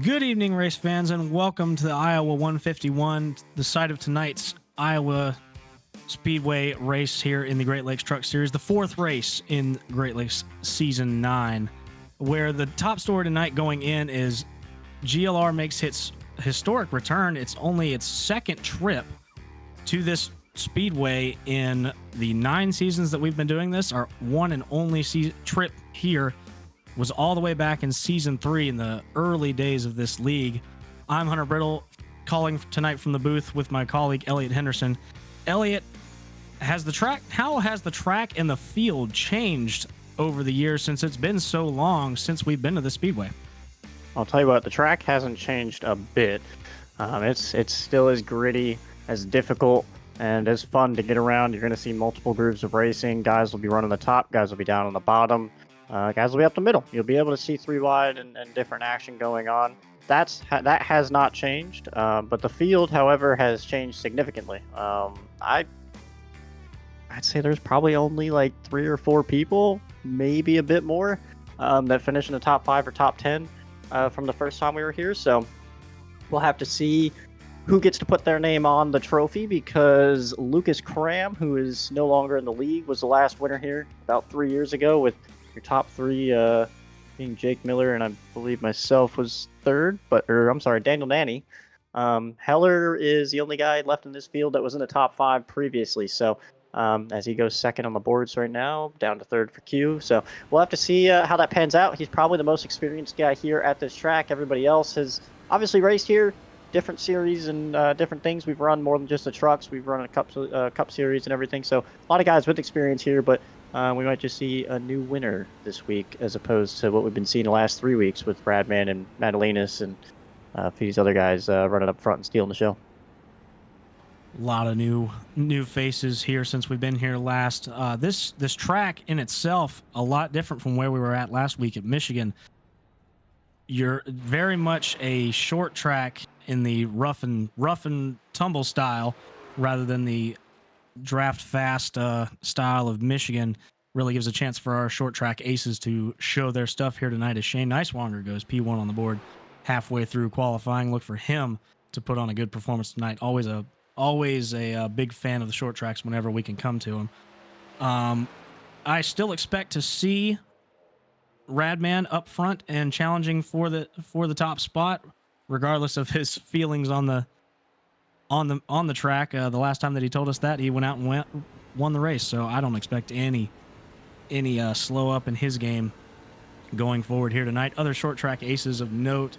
Good evening, race fans, and welcome to the Iowa 151, the site of tonight's Iowa Speedway race here in the Great Lakes Truck Series, the fourth race in Great Lakes Season 9, where the top story tonight going in is GLR makes its historic return. It's only its second trip to this speedway in the 9 seasons that we've been doing this. Our one and only trip here was all the way back in Season 3 in the early days of this league. I'm Hunter Brittle, calling tonight from the booth with my colleague Elliot Henderson. Elliot, how has the track and the field changed over the years since it's been so long since we've been to the Speedway? I'll tell you what, the track hasn't changed a bit. It's still as gritty, as difficult, and as fun to get around. You're going to see multiple groups of racing. Guys will be running the top, guys will be down on the bottom. Guys will be up the middle. You'll be able to see three wide and different action going on. That has not changed, but the field, however, has changed significantly. I'd say there's probably only like 3 or 4 people, maybe a bit more, that finish in the top 5 or top 10 from the first time we were here. So we'll have to see who gets to put their name on the trophy, because Lucas Cram, who is no longer in the league, was the last winner here about 3 years ago, with your top 3 being Jake Miller and I believe myself was third, Daniel Nanny. Heller is the only guy left in this field that was in the top 5 previously. So as he goes second on the boards right now, down to third for Q. So we'll have to see how that pans out. He's probably the most experienced guy here at this track. Everybody else has obviously raced here, different series and different things. We've run more than just the trucks. We've run a cup series and everything. So a lot of guys with experience here, but we might just see a new winner this week, as opposed to what we've been seeing the last 3 weeks with Bradman and Madalenas and a few of these other guys running up front and stealing the show. A lot of new faces here since we've been here last. This track in itself, a lot different from where we were at last week at Michigan. You're very much a short track in the rough and tumble style, rather than the draft fast style of Michigan. Really gives a chance for our short track aces to show their stuff here tonight, as Shane Neiswanger goes P1 on the board halfway through qualifying. Look for him to put on a good performance tonight. Always a big fan of the short tracks whenever we can come to them. I still expect to see Radman up front and challenging for the top spot, regardless of his feelings on the track. The last time that he told us that, he went out and won the race. So I don't expect any slow up in his game going forward here tonight. Other short track aces of note: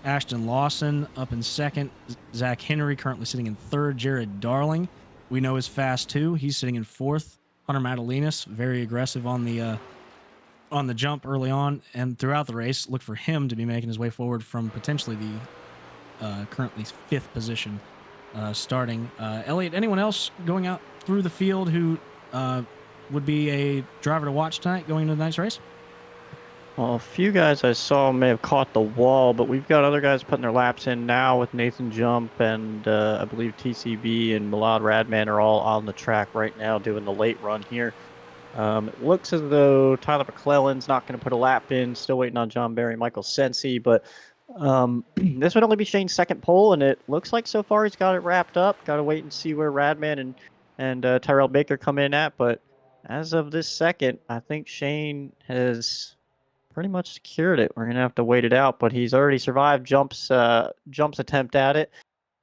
Ashton Lawson up in second, Zach Henry currently sitting in third, Jared Darling, we know, is fast too. He's sitting in fourth. Hunter Madalenas, very aggressive on the jump early on and throughout the race. Look for him to be making his way forward from potentially the currently 5th position starting. Elliot, anyone else going out through the field who would be a driver to watch tonight going into the night's race? Well, a few guys I saw may have caught the wall, but we've got other guys putting their laps in now, with Nathan Jump and I believe TCB and Milad Radman are all on the track right now doing the late run here. It looks as though Tyler McClellan's not going to put a lap in, still waiting on John Barry and Michael Sensi, but this would only be Shane's second pole, and it looks like so far he's got it wrapped up. Got to wait and see where Radman and Tyrell Baker come in at, but as of this second, I think Shane has pretty much secured it. We're gonna have to wait it out, but he's already survived Jump's attempt at it,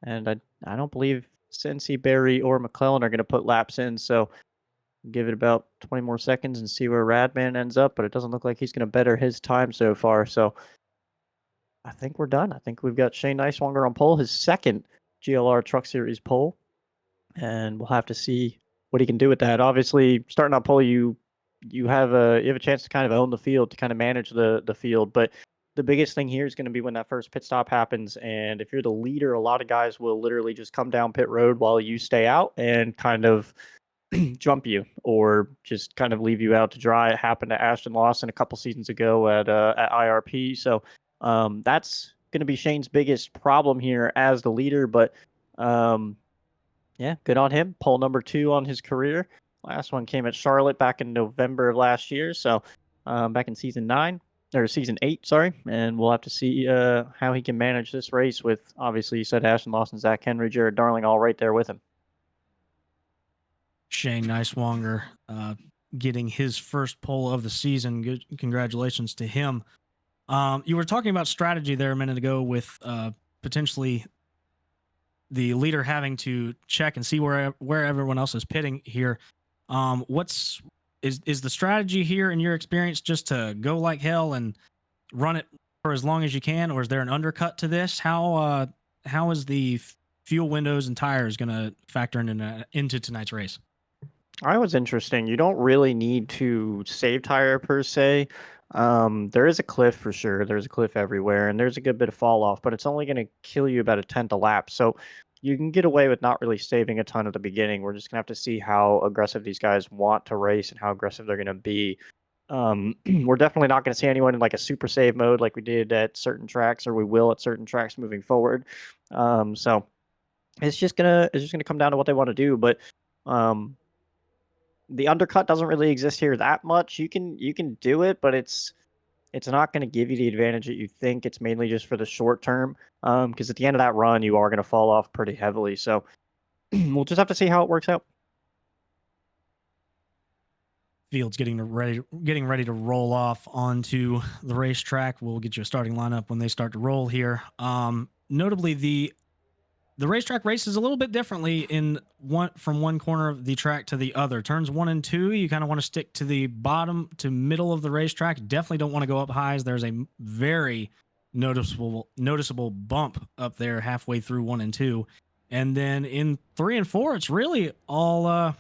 and I don't believe Sensi, Barry, or McClellan are gonna put laps in. So give it about 20 more seconds and see where Radman ends up, but it doesn't look like he's gonna better his time so far. So I think we're done. I think we've got Shane Neiswanger on pole, his second GLR Truck Series pole, and we'll have to see what he can do with that. Obviously, starting on pole, you have a chance to kind of own the field, to kind of manage the field. But the biggest thing here is going to be when that first pit stop happens. And if you're the leader, a lot of guys will literally just come down pit road while you stay out and kind of jump you, or just kind of leave you out to dry. It happened to Ashton Lawson a couple seasons ago at IRP. So that's going to be Shane's biggest problem here as the leader. But yeah, good on him. Pole number 2 on his career. Last one came at Charlotte back in November of last year. So back in season 9. or season 8, sorry, and we'll have to see how he can manage this race with, obviously, you said Ashton Lawson, Zach Henry, Jared Darling, all right there with him. Shane Neiswanger getting his first pole of the season. Good, congratulations to him. You were talking about strategy there a minute ago with potentially the leader having to check and see where everyone else is pitting here. Is the strategy here in your experience just to go like hell and run it for as long as you can, or is there an undercut to this? How is the fuel windows and tires going to factor into tonight's race? I was interesting. You don't really need to save tire per se. There is a cliff for sure. There's a cliff everywhere, and there's a good bit of fall off, but it's only going to kill you about a tenth a lap. So you can get away with not really saving a ton at the beginning. We're just gonna have to see how aggressive these guys want to race and how aggressive they're gonna be. We're definitely not going to see anyone in like a super save mode like we did at certain tracks, or we will at certain tracks moving forward. So it's just gonna come down to what they want to do. But the undercut doesn't really exist here that much. You can do it, but it's not going to give you the advantage that you think. It's mainly just for the short term. Because at the end of that run, you are going to fall off pretty heavily. So we'll just have to see how it works out. Field's getting ready to roll off onto the racetrack. We'll get you a starting lineup when they start to roll here. Notably, the racetrack races a little bit differently from one corner of the track to the other. Turns 1 and 2, you kind of want to stick to the bottom to middle of the racetrack. Definitely don't want to go up highs. There's a very noticeable bump up there halfway through 1 and 2, and then in 3 and 4, it's really all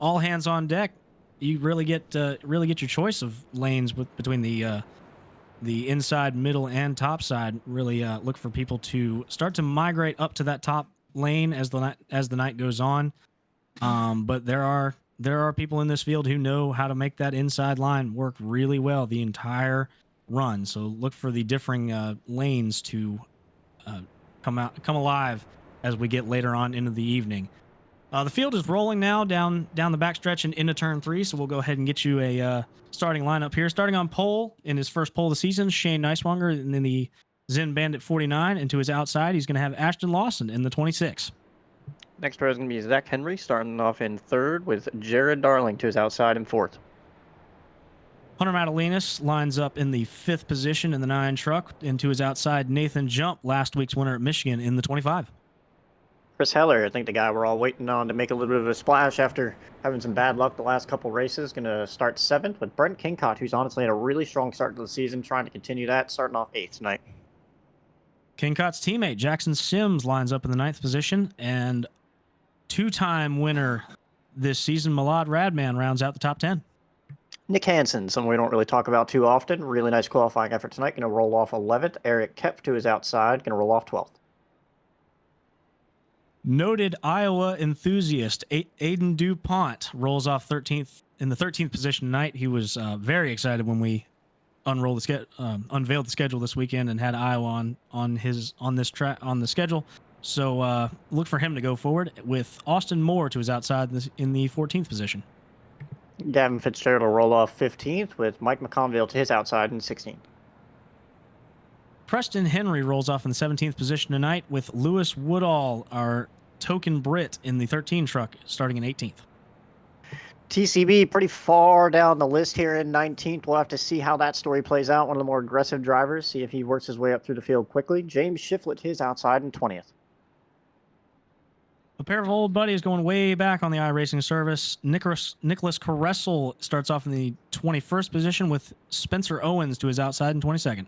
all hands on deck. You really get your choice of lanes between the inside, middle, and top side. Really look for people to start to migrate up to that top lane as the night goes on. But there are people in this field who know how to make that inside line work really well the entire run. So look for the differing lanes to come alive as we get later on into the evening. The field is rolling now down the backstretch and into turn 3, so we'll go ahead and get you a starting lineup here. Starting on pole in his first pole of the season, Shane Neiswanger, and then the Zen Bandit 49, and to his outside, he's going to have Ashton Lawson in the 26. Next pair is going to be Zach Henry, starting off in 3rd with Jared Darling to his outside in 4th. Hunter Madalinas lines up in the 5th position in the 9 truck, and to his outside, Nathan Jump, last week's winner at Michigan, in the 25. Chris Heller, I think the guy we're all waiting on to make a little bit of a splash after having some bad luck the last couple races, going to start 7th with Brent Kincott, who's honestly had a really strong start to the season, trying to continue that, starting off 8th tonight. Kincott's teammate, Jackson Sims, lines up in the 9th position, and 2-time winner this season, Malad Radman, rounds out the top 10. Nick Hansen, someone we don't really talk about too often. Really nice qualifying effort tonight. Going to roll off 11th. Eric Kepf to his outside. Going to roll off 12th. Noted Iowa enthusiast Aiden DuPont rolls off 13th in the 13th position tonight. He was very excited when we unveiled the schedule this weekend and had Iowa on the schedule. So look for him to go forward with Austin Moore to his outside in the 14th position. Gavin Fitzgerald will roll off 15th with Mike McConville to his outside in 16th. Preston Henry rolls off in the 17th position tonight with Lewis Woodall, our token Brit, in the 13 truck, starting in 18th. TCB pretty far down the list here in 19th. We'll have to see how that story plays out. One of the more aggressive drivers, see if he works his way up through the field quickly. James Shiflett his outside in 20th. A pair of old buddies going way back on the iRacing service. Nicholas Caressel starts off in the 21st position with Spencer Owens to his outside in 22nd.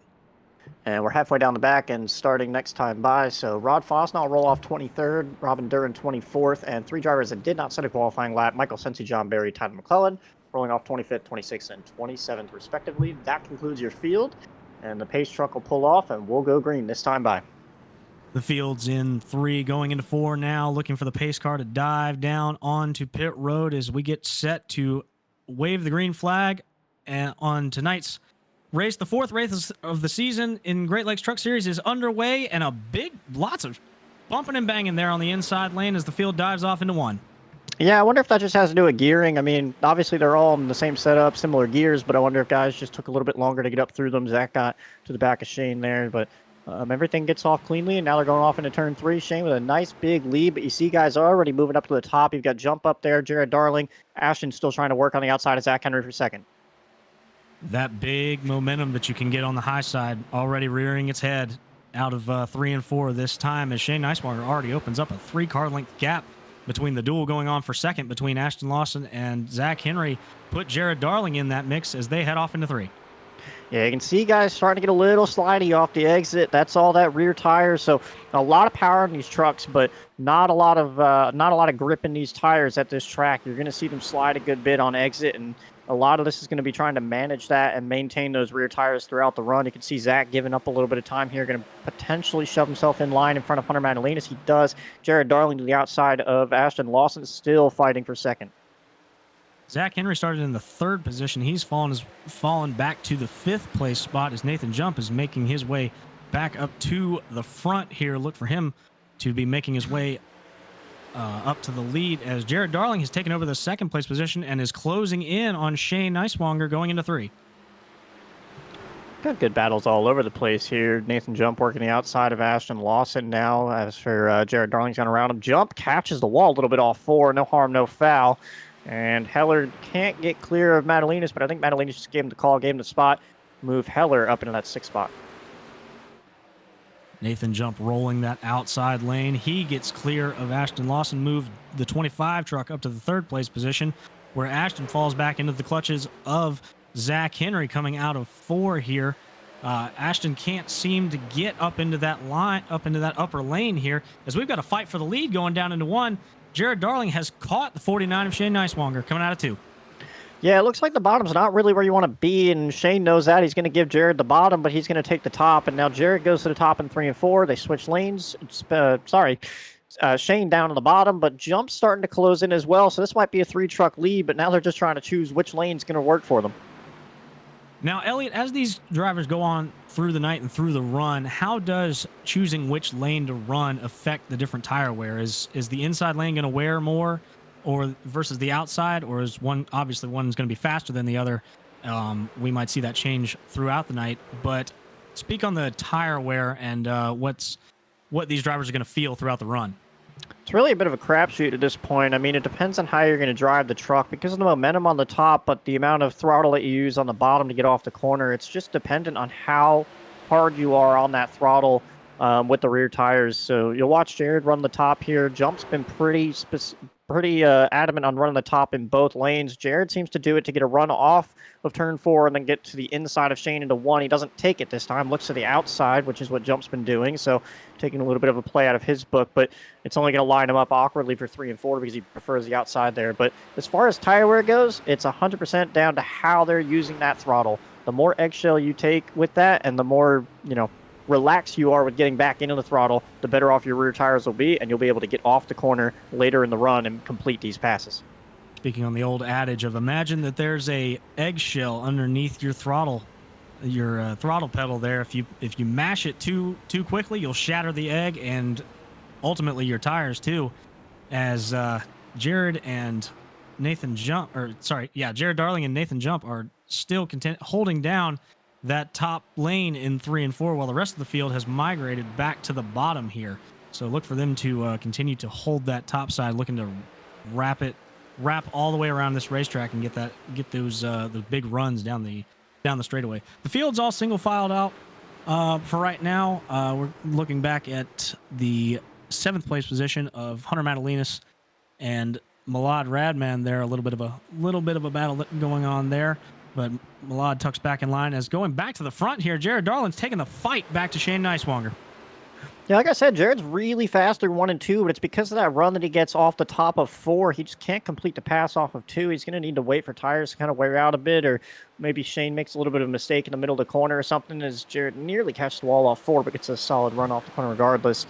And we're halfway down the back and starting next time by. So Rod Fosnall will roll off 23rd, Robin Duran 24th, and 3 drivers that did not set a qualifying lap, Michael Sensi, John Barry, Tyler McClellan, rolling off 25th, 26th, and 27th respectively. That concludes your field, and the pace truck will pull off, and we'll go green this time by. The field's in 3, going into 4 now, looking for the pace car to dive down onto pit road as we get set to wave the green flag on tonight's race. The 4th race of the season in Great Lakes Truck Series is underway, and lots of bumping and banging there on the inside lane as the field dives off into 1. Yeah, I wonder if that just has to do with gearing. I mean, obviously they're all in the same setup, similar gears, but I wonder if guys just took a little bit longer to get up through them. Zach got to the back of Shane there, but everything gets off cleanly, and now they're going off into turn 3. Shane with a nice big lead, but you see guys already moving up to the top. You've got Jump up there, Jared Darling. Ashton still trying to work on the outside of Zach Henry for second. That big momentum that you can get on the high side already rearing its head out of 3 and 4 this time, as Shane Neiswanger already opens up a 3-car length gap between the duel going on for second between Ashton Lawson and Zach Henry. Put Jared Darling in that mix as they head off into 3. Yeah, you can see guys starting to get a little slidey off the exit. That's all that rear tire. So a lot of power in these trucks, but not a lot of grip in these tires at this track. You're going to see them slide a good bit on exit, and a lot of this is going to be trying to manage that and maintain those rear tires throughout the run. You can see Zach giving up a little bit of time here, going to potentially shove himself in line in front of Hunter Madalinas. He does. Jared Darling to the outside of Ashton Lawson, still fighting for second. Zach Henry started in the 3rd position. He's fallen back to the 5th place spot as Nathan Jump is making his way back up to the front here. Look for him to be making his way up to the lead as Jared Darling has taken over the 2nd place position and is closing in on Shane Neiswanger going into 3. Got good battles all over the place here. Nathan Jump working the outside of Ashton Lawson now. As for Jared Darling's gone around him. Jump catches the wall a little bit off 4. No harm, no foul. And Heller can't get clear of Madalinas, but I think Madalinas just gave him the call, gave him the spot. Move Heller up into that 6th spot. Nathan Jump rolling that outside lane. He gets clear of Ashton Lawson, moved the 25 truck up to the 3rd place position, where Ashton falls back into the clutches of Zach Henry coming out of 4 here. Ashton can't seem to get up into that line, up into that upper lane here, as we've got a fight for the lead going down into 1. Jared Darling has caught the 49 of Shane Neiswanger coming out of 2. Yeah, it looks like the bottom's not really where you want to be, and Shane knows that. He's going to give Jared the bottom, but he's going to take the top, and now Jared goes to the top in 3 and 4. They switch lanes. Shane down on the bottom, but Jump's starting to close in as well, so this might be a 3-truck lead, but now they're just trying to choose which lane's going to work for them. Now, Elliot, as these drivers go on through the night and through the run, how does choosing which lane to run affect the different tire wear? Is the inside lane going to wear more or versus the outside, or is obviously one's going to be faster than the other? We might see that change throughout the night, but speak on the tire wear and what these drivers are going to feel throughout the run. It's really a bit of a crapshoot at this point. I mean, it depends on how you're going to drive the truck because of the momentum on the top, but the amount of throttle that you use on the bottom to get off the corner, it's just dependent on how hard you are on that throttle with the rear tires. So you'll watch Jared run the top here. Jump's been pretty adamant on running the top in both lanes. Jared seems to do it to get a run off of turn 4 and then get to the inside of Shane into 1. He doesn't take it this time, looks to the outside, which is what Jump's been doing, so taking a little bit of a play out of his book, but it's only going to line him up awkwardly for 3 and 4 because he prefers the outside there. But as far as tire wear goes, it's 100% down to how they're using that throttle. The more eggshell you take with that and the more, relaxed you are with getting back into the throttle, the better off your rear tires will be, and you'll be able to get off the corner later in the run and complete these passes. Speaking on the old adage of imagine that there's a eggshell underneath your throttle pedal there. If you mash it too quickly, you'll shatter the egg and ultimately your tires too. As Jared Darling and Nathan Jump are still holding down that top lane in 3 and 4, while the rest of the field has migrated back to the bottom here. So look for them to continue to hold that top side, looking to wrap all the way around this racetrack and get those big runs down the straightaway. The field's all single filed out for right now. We're looking back at the 7th place position of Hunter Madalinas and Malad Radman there. A little bit of a battle going on there. But Malad tucks back in line as going back to the front here. Jared Darling's taking the fight back to Shane Neiswanger. Yeah, like I said, Jared's really fast through 1 and 2, but it's because of that run that he gets off the top of 4. He just can't complete the pass off of 2. He's going to need to wait for tires to kind of wear out a bit, or maybe Shane makes a little bit of a mistake in the middle of the corner or something as Jared nearly catches the wall off 4, but gets a solid run off the corner regardless.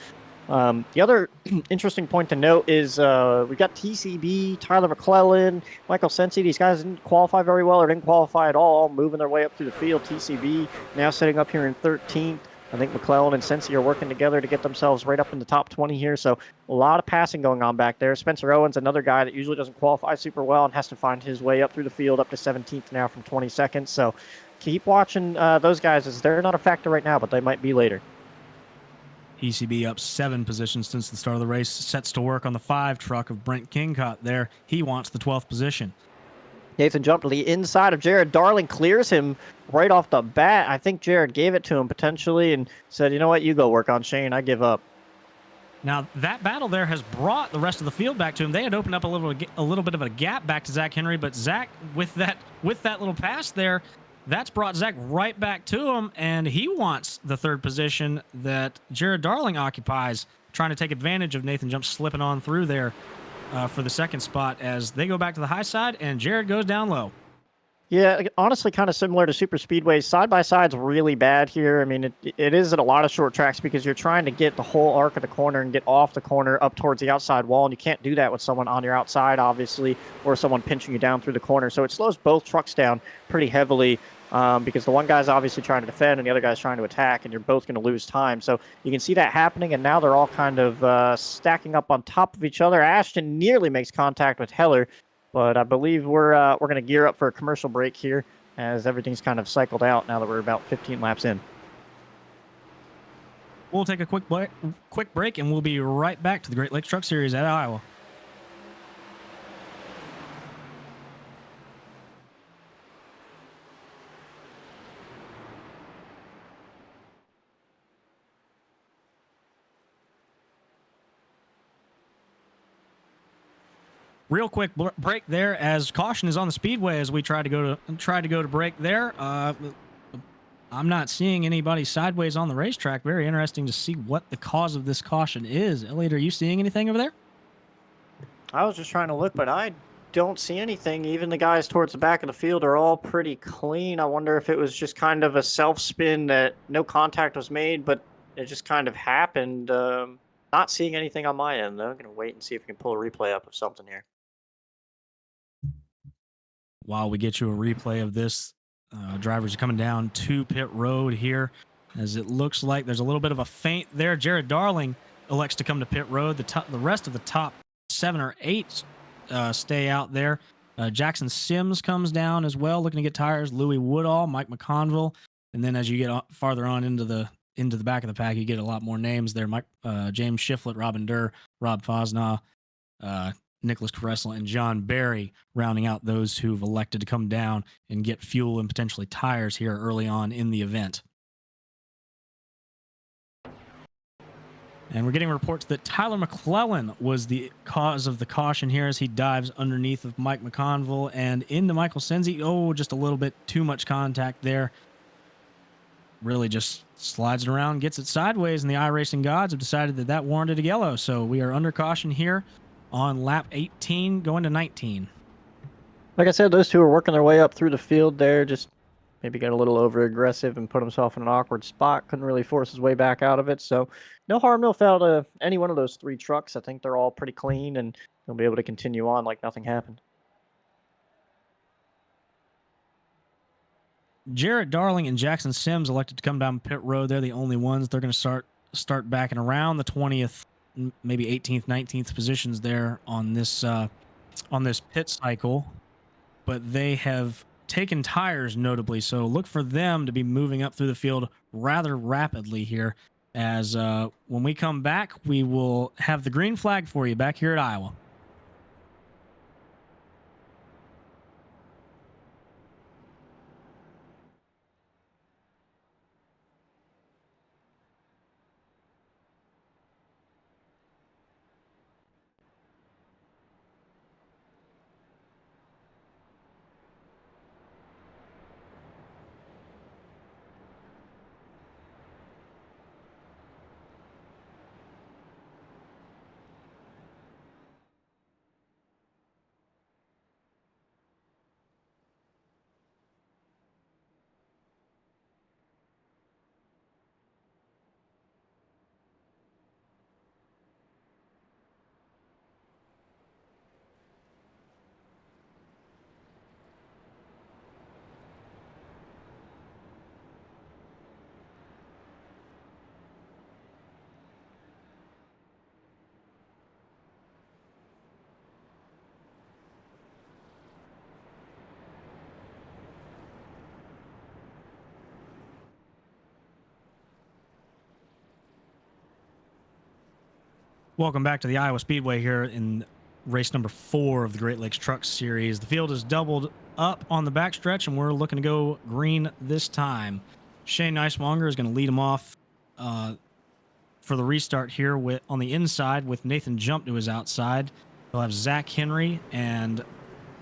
The other interesting point to note is we've got TCB, Tyler McClellan, Michael Sensi. These guys didn't qualify very well or didn't qualify at all, moving their way up through the field. TCB now setting up here in 13th. I think McClellan and Cincy are working together to get themselves right up in the top 20 here. So a lot of passing going on back there. Spencer Owens, another guy that usually doesn't qualify super well and has to find his way up through the field up to 17th now from 22nd. So keep watching those guys, as they're not a factor right now, but they might be later. ECB up 7 positions since the start of the race, sets to work on the 5 truck of Brent Kingcott there. He wants the 12th position. Nathan jumped to the inside of Jared. Darling clears him right off the bat. I think Jared gave it to him potentially and said, you know what, you go work on Shane. I give up. Now, that battle there has brought the rest of the field back to him. They had opened up a little bit of a gap back to Zach Henry, but Zach, with that little pass there, that's brought Zach right back to him, and he wants the 3rd position that Jared Darling occupies, trying to take advantage of Nathan Jump slipping on through there for the 2nd spot as they go back to the high side, and Jared goes down low. Yeah, honestly, kind of similar to super speedways. Side-by-side's really bad here. I mean, it is at a lot of short tracks because you're trying to get the whole arc of the corner and get off the corner up towards the outside wall, and you can't do that with someone on your outside, obviously, or someone pinching you down through the corner. So it slows both trucks down pretty heavily because the one guy's obviously trying to defend and the other guy's trying to attack, and you're both going to lose time. So you can see that happening, and now they're all kind of stacking up on top of each other. Ashton nearly makes contact with Heller, but I believe we're going to gear up for a commercial break here as everything's kind of cycled out now that we're about 15 laps in. We'll take a quick break, and we'll be right back to the Great Lakes Truck Series at Iowa. Real quick break there as caution is on the speedway as we try to go to break there. I'm not seeing anybody sideways on the racetrack. Very interesting to see what the cause of this caution is. Elliot, are you seeing anything over there? I was just trying to look, but I don't see anything. Even the guys towards the back of the field are all pretty clean. I wonder if it was just kind of a self-spin that no contact was made, but it just kind of happened. Not seeing anything on my end, though. I'm going to wait and see if we can pull a replay up of something here. While we get you a replay of this, drivers are coming down to pit road here as it looks like there's a little bit of a feint there. Jared Darling elects to come to pit road. The rest of the top 7 or 8 stay out there. Jackson Sims comes down as well, looking to get tires. Louis Woodall, Mike McConville, and then as you get farther on into the back of the pack, you get a lot more names there. James Shiflett, Robin Durr, Rob Fosnaugh, Nicholas Caressel, and John Barry, rounding out those who've elected to come down and get fuel and potentially tires here early on in the event. And we're getting reports that Tyler McClellan was the cause of the caution here as he dives underneath of Mike McConville and into Michael Senzi. Oh, just a little bit too much contact there. Really just slides it around, gets it sideways, and the iRacing gods have decided that that warranted a yellow. So we are under caution here on lap 18 going to 19. Like I said, those two are working their way up through the field there. Just maybe got a little over aggressive and put himself in an awkward spot. Couldn't really force his way back out of it. So no harm, no foul to any one of those 3 trucks. I think they're all pretty clean and they'll be able to continue on like nothing happened. Jarrett Darling and Jackson Sims elected to come down pit road. They're the only ones. They're going to start backing around the 20th, maybe 18th, 19th positions there on this pit cycle. But they have taken tires notably, so look for them to be moving up through the field rather rapidly here. As when we come back, we will have the green flag for you back here at Iowa. Welcome back to the Iowa Speedway here in race number 4 of the Great Lakes Truck Series. The field is doubled up on the backstretch, and we're looking to go green this time. Shane Neiswanger is going to lead him off for the restart here on the inside with Nathan Jump to his outside. They'll have Zach Henry and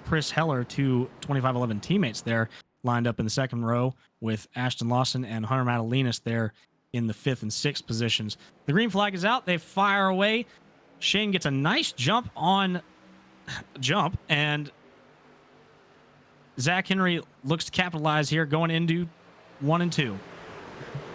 Chris Heller, two 2511 teammates there, lined up in the second row with Ashton Lawson and Hunter Madalinas there in the 5th and 6th positions. The green flag is out. They fire away. Shane gets a nice jump on jump, and Zach Henry looks to capitalize here going into 1 and 2.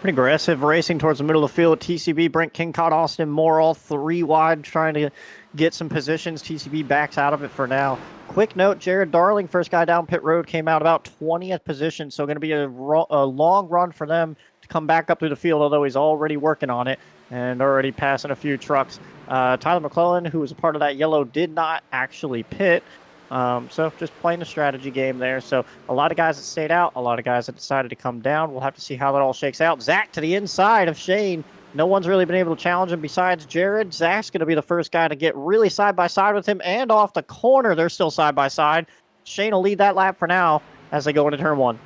Pretty aggressive racing towards the middle of the field. TCB, Brent Kingcott, Austin Moore, all 3 wide, trying to get some positions. TCB backs out of it for now. Quick note, Jared Darling, first guy down pit road, came out about 20th position, so going to be a long run for them to come back up through the field, although he's already working on it and already passing a few trucks. Tyler McClellan, who was a part of that yellow, did not actually pit. So just playing a strategy game there. So a lot of guys that stayed out, a lot of guys that decided to come down. We'll have to see how that all shakes out. Zach to the inside of Shane. No one's really been able to challenge him besides Jared. Zach's going to be the first guy to get really side-by-side with him, and off the corner, they're still side-by-side. Shane will lead that lap for now as they go into turn 1.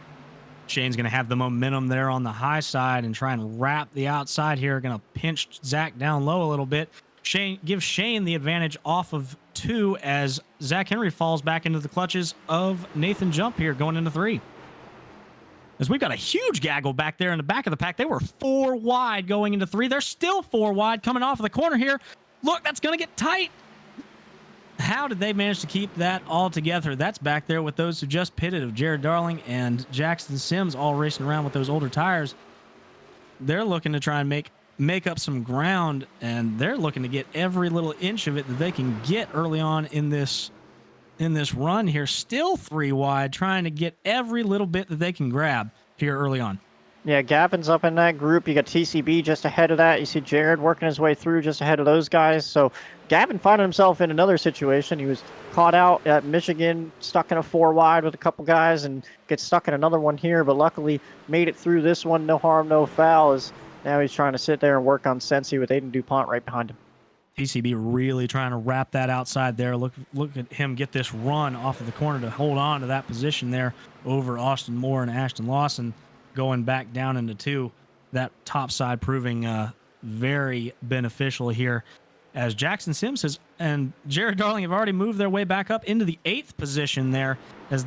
Shane's going to have the momentum there on the high side and try and wrap the outside here. Going to pinch Zach down low a little bit. Give Shane the advantage off of 2 as Zach Henry falls back into the clutches of Nathan Jump here going into 3. As we've got a huge gaggle back there in the back of the pack. They were 4 wide going into 3. They're still 4 wide coming off of the corner here. Look, that's going to get tight. How did they manage to keep that all together? That's back there with those who just pitted of Jared Darling and Jackson Sims all racing around with those older tires. They're looking to try and make up some ground, and they're looking to get every little inch of it that they can get early on in this run here. Still 3 wide, trying to get every little bit that they can grab here early on. Yeah, Gavin's up in that group. You got TCB just ahead of that. You see Jared working his way through just ahead of those guys. So Gavin finding himself in another situation. He was caught out at Michigan, stuck in a 4 wide with a couple guys, and gets stuck in another one here, but luckily made it through this one. No harm, no foul, as now he's trying to sit there and work on Sensi with Aiden DuPont right behind him. TCB really trying to wrap that outside there. Look at him get this run off of the corner to hold on to that position there over Austin Moore and Ashton Lawson going back down into 2. That top side proving very beneficial here as Jackson Sims and Jared Darling have already moved their way back up into the 8th position there as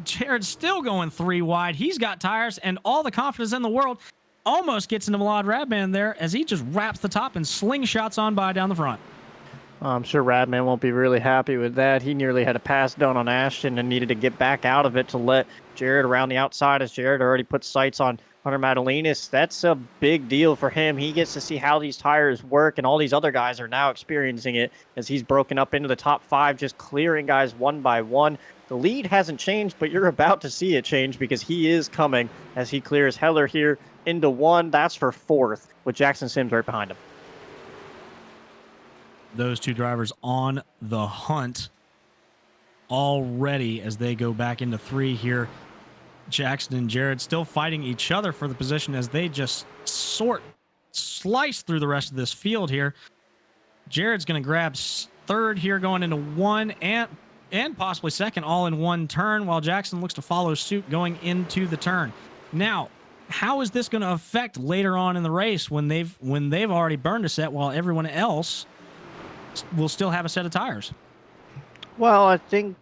Jared's still going 3 wide. He's got tires and all the confidence in the world. Almost gets into Milad Radman there as he just wraps the top and slingshots on by down the front. I'm sure Radman won't be really happy with that. He nearly had a pass done on Ashton and needed to get back out of it to let Jared around the outside, as Jared already put sights on Hunter Madalinas. That's a big deal for him. He gets to see how these tires work, and all these other guys are now experiencing it as he's broken up into the top 5, just clearing guys one by one. The lead hasn't changed, but you're about to see it change because he is coming as he clears Heller here into 1. That's for 4th with Jackson Sims right behind him. Those 2 drivers on the hunt already as they go back into 3 here. Jackson and Jared still fighting each other for the position as they just slice through the rest of this field here. Jared's going to grab 3rd here going into 1 and possibly 2nd all in 1 turn, while Jackson looks to follow suit going into the turn. Now, how is this going to affect later on in the race when they've already burned a set while everyone else will still have a set of tires? Well, I think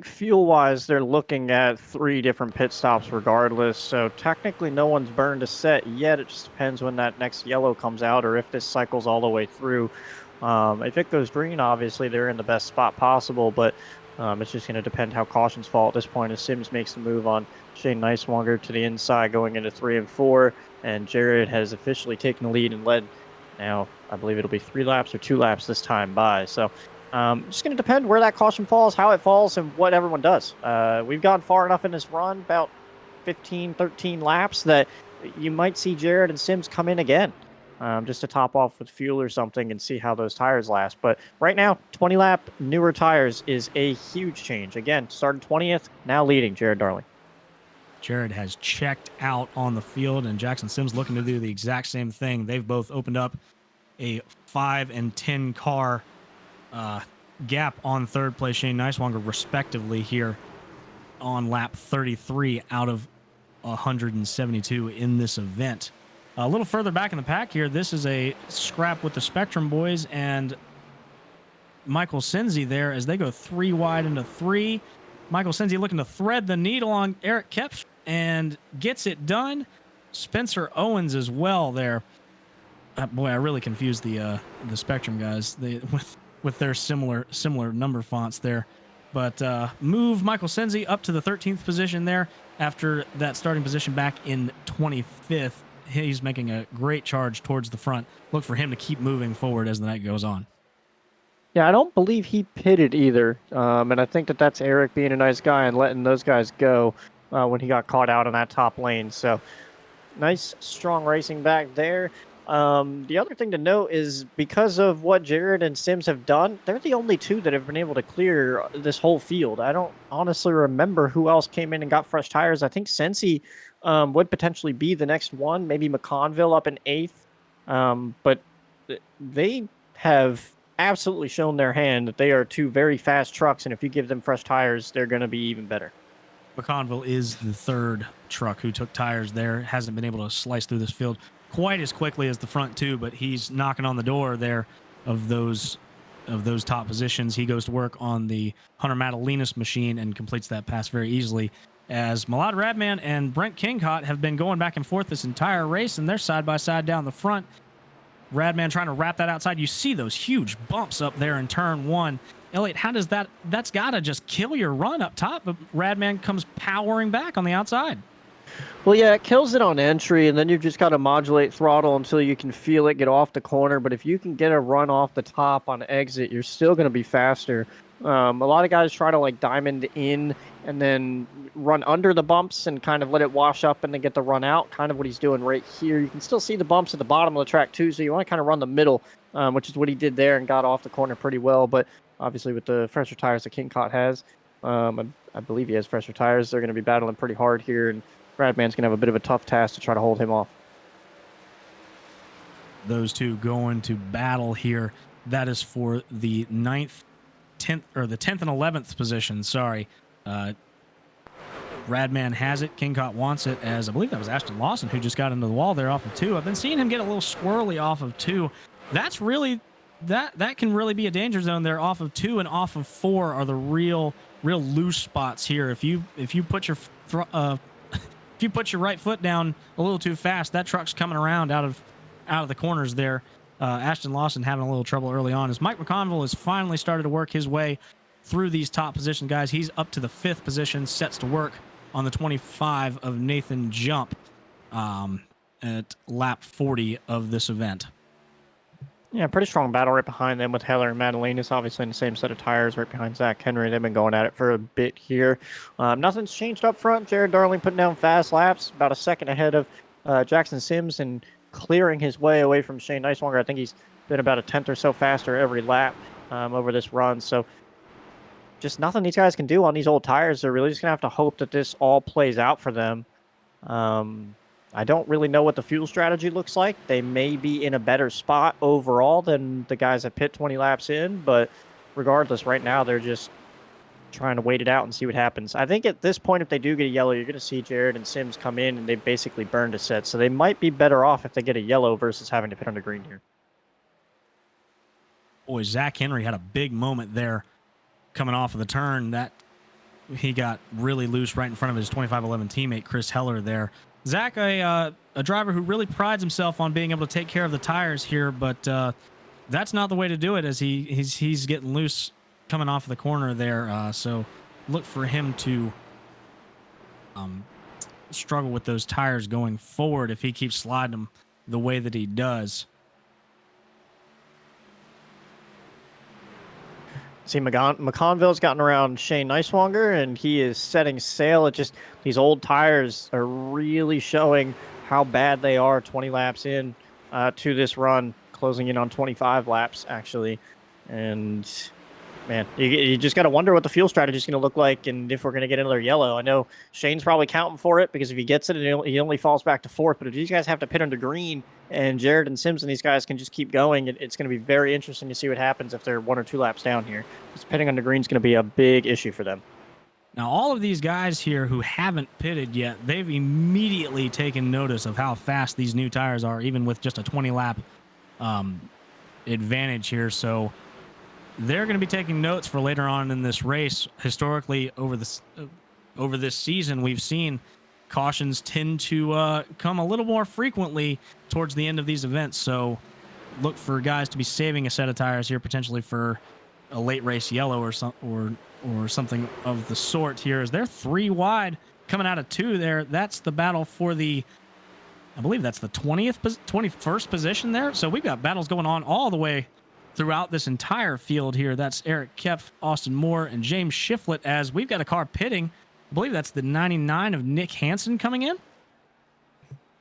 fuel-wise, they're looking at 3 different pit stops regardless. So technically, no one's burned a set yet. It just depends when that next yellow comes out or if this cycles all the way through. If it goes green, obviously they're in the best spot possible, but it's just going to depend how cautions fall at this point as Sims makes the move on Shane Neiswanger to the inside going into 3 and 4, and Jared has officially taken the lead and led. Now, I believe it'll be 3 laps or 2 laps this time by. So just going to depend where that caution falls, how it falls, and what everyone does. We've gone far enough in this run, about 15, 13 laps, that you might see Jared and Sims come in again just to top off with fuel or something and see how those tires last. But right now, 20-lap newer tires is a huge change. Again, started 20th, now leading Jared Darling. Jared has checked out on the field, and Jackson Sims looking to do the exact same thing. They've both opened up a 5 and 10 car gap on third place. Shane Neiswanger respectively here on lap 33 out of 172 in this event. A little further back in the pack here, this is a scrap with the Spectrum boys and Michael Senzi there as they go 3 wide into 3. Michael Senzi looking to thread the needle on Eric Kepf and gets it done. Spencer Owens as well there. Boy, I really confused the Spectrum guys with their similar number fonts there. But move Michael Senzi up to the 13th position there after that starting position back in 25th. He's making a great charge towards the front. Look for him to keep moving forward as the night goes on. Yeah, I don't believe he pitted either. And I think that's Eric being a nice guy and letting those guys go when he got caught out in that top lane. So nice, strong racing back there. The other thing to note is because of what Jared and Sims have done, they're the only two that have been able to clear this whole field. I don't honestly remember who else came in and got fresh tires. I think Sensi would potentially be the next one, maybe McConville up in 8th. But they have absolutely shown their hand that they are two very fast trucks, and if you give them fresh tires, they're going to be even better. McConville is the third truck who took tires there. Hasn't been able to slice through this field quite as quickly as the front two, but he's knocking on the door there of those top positions. He goes to work on the Hunter Madalinas machine and completes that pass very easily. As Malad Radman and Brent Kingcott have been going back and forth this entire race, and they're side by side down the front. Radman trying to wrap that outside. You see those huge bumps up there in turn 1. Elliot, how does that's got to just kill your run up top, but Radman comes powering back on the outside. Well, yeah, it kills it on entry, and then you've just got to modulate throttle until you can feel it get off the corner. But if you can get a run off the top on exit, you're still going to be faster. A lot of guys try to like diamond in and then run under the bumps and kind of let it wash up and then get the run out, kind of what he's doing right here. You can still see the bumps at the bottom of the track too, so you want to kind of run the middle, which is what he did there and got off the corner pretty well. But obviously with the fresher tires that Kingcott has, I believe he has fresher tires, they're going to be battling pretty hard here, and Radman's going to have a bit of a tough task to try to hold him off. Those two going to battle here. That is for the 9th, 10th, or the 10th and 11th position. Sorry. Radman has it. Kingcott wants it, as I believe that was Ashton Lawson who just got into the wall there off of 2. I've been seeing him get a little squirrely off of 2. That's really that can really be a danger zone there. Off of 2 and off of 4 are the real loose spots here. If you put your if you put your right foot down a little too fast, that truck's coming around out of the corners there. Ashton Lawson having a little trouble early on as Mike McConville has finally started to work his way through these top position guys. He's up to the 5th position, sets to work on the 25 of Nathan Jump at lap 40 of this event. Yeah, pretty strong battle right behind them with Heller and Madalinas, obviously in the same set of tires right behind Zach Henry. They've been going at it for a bit here. Nothing's changed up front. Jared Darling putting down fast laps, about a second ahead of Jackson Sims and clearing his way away from Shane Neiswanger. I think he's been about a 10th or so faster every lap over this run. So just nothing these guys can do on these old tires. They're really just going to have to hope that this all plays out for them. I don't really know what the fuel strategy looks like. They may be in a better spot overall than the guys that pit 20 laps in, but regardless, right now they're just trying to wait it out and see what happens. I think at this point, if they do get a yellow, you're going to see Jared and Sims come in and they basically burned a set. So they might be better off if they get a yellow versus having to pit on the green here. Boy, Zach Henry had a big moment there coming off of the turn. That he got really loose right in front of his 2511 teammate, Chris Heller there. Zach, a driver who really prides himself on being able to take care of the tires here, but that's not the way to do it as he's getting loose coming off of the corner there. So look for him to struggle with those tires going forward if he keeps sliding them the way that he does. See, McConville's gotten around Shane Neiswanger, and he is setting sail. It just, these old tires are really showing how bad they are 20 laps in to this run, closing in on 25 laps, actually. And Man, you just got to wonder what the fuel strategy is going to look like and if we're going to get another yellow. I know Shane's probably counting for it because if he gets it, he only falls back to fourth. But if these guys have to pit under green and Jared and Sims and these guys can just keep going, it's going to be very interesting to see what happens if they're 1 or 2 laps down here. Because pitting under green is going to be a big issue for them. Now, all of these guys here who haven't pitted yet, they've immediately taken notice of how fast these new tires are, even with just a 20-lap advantage here. So they're going to be taking notes for later on in this race. Historically, over this season, we've seen cautions tend to come a little more frequently towards the end of these events. So look for guys to be saving a set of tires here, potentially for a late race yellow or something of the sort here. As they're 3 wide coming out of 2 there. That's the battle for the, I believe that's the 21st position there. So we've got battles going on all the way throughout this entire field here. That's Eric Kepf, Austin Moore, and James Shiflett, as we've got a car pitting. I believe that's the 99 of Nick Hansen coming in.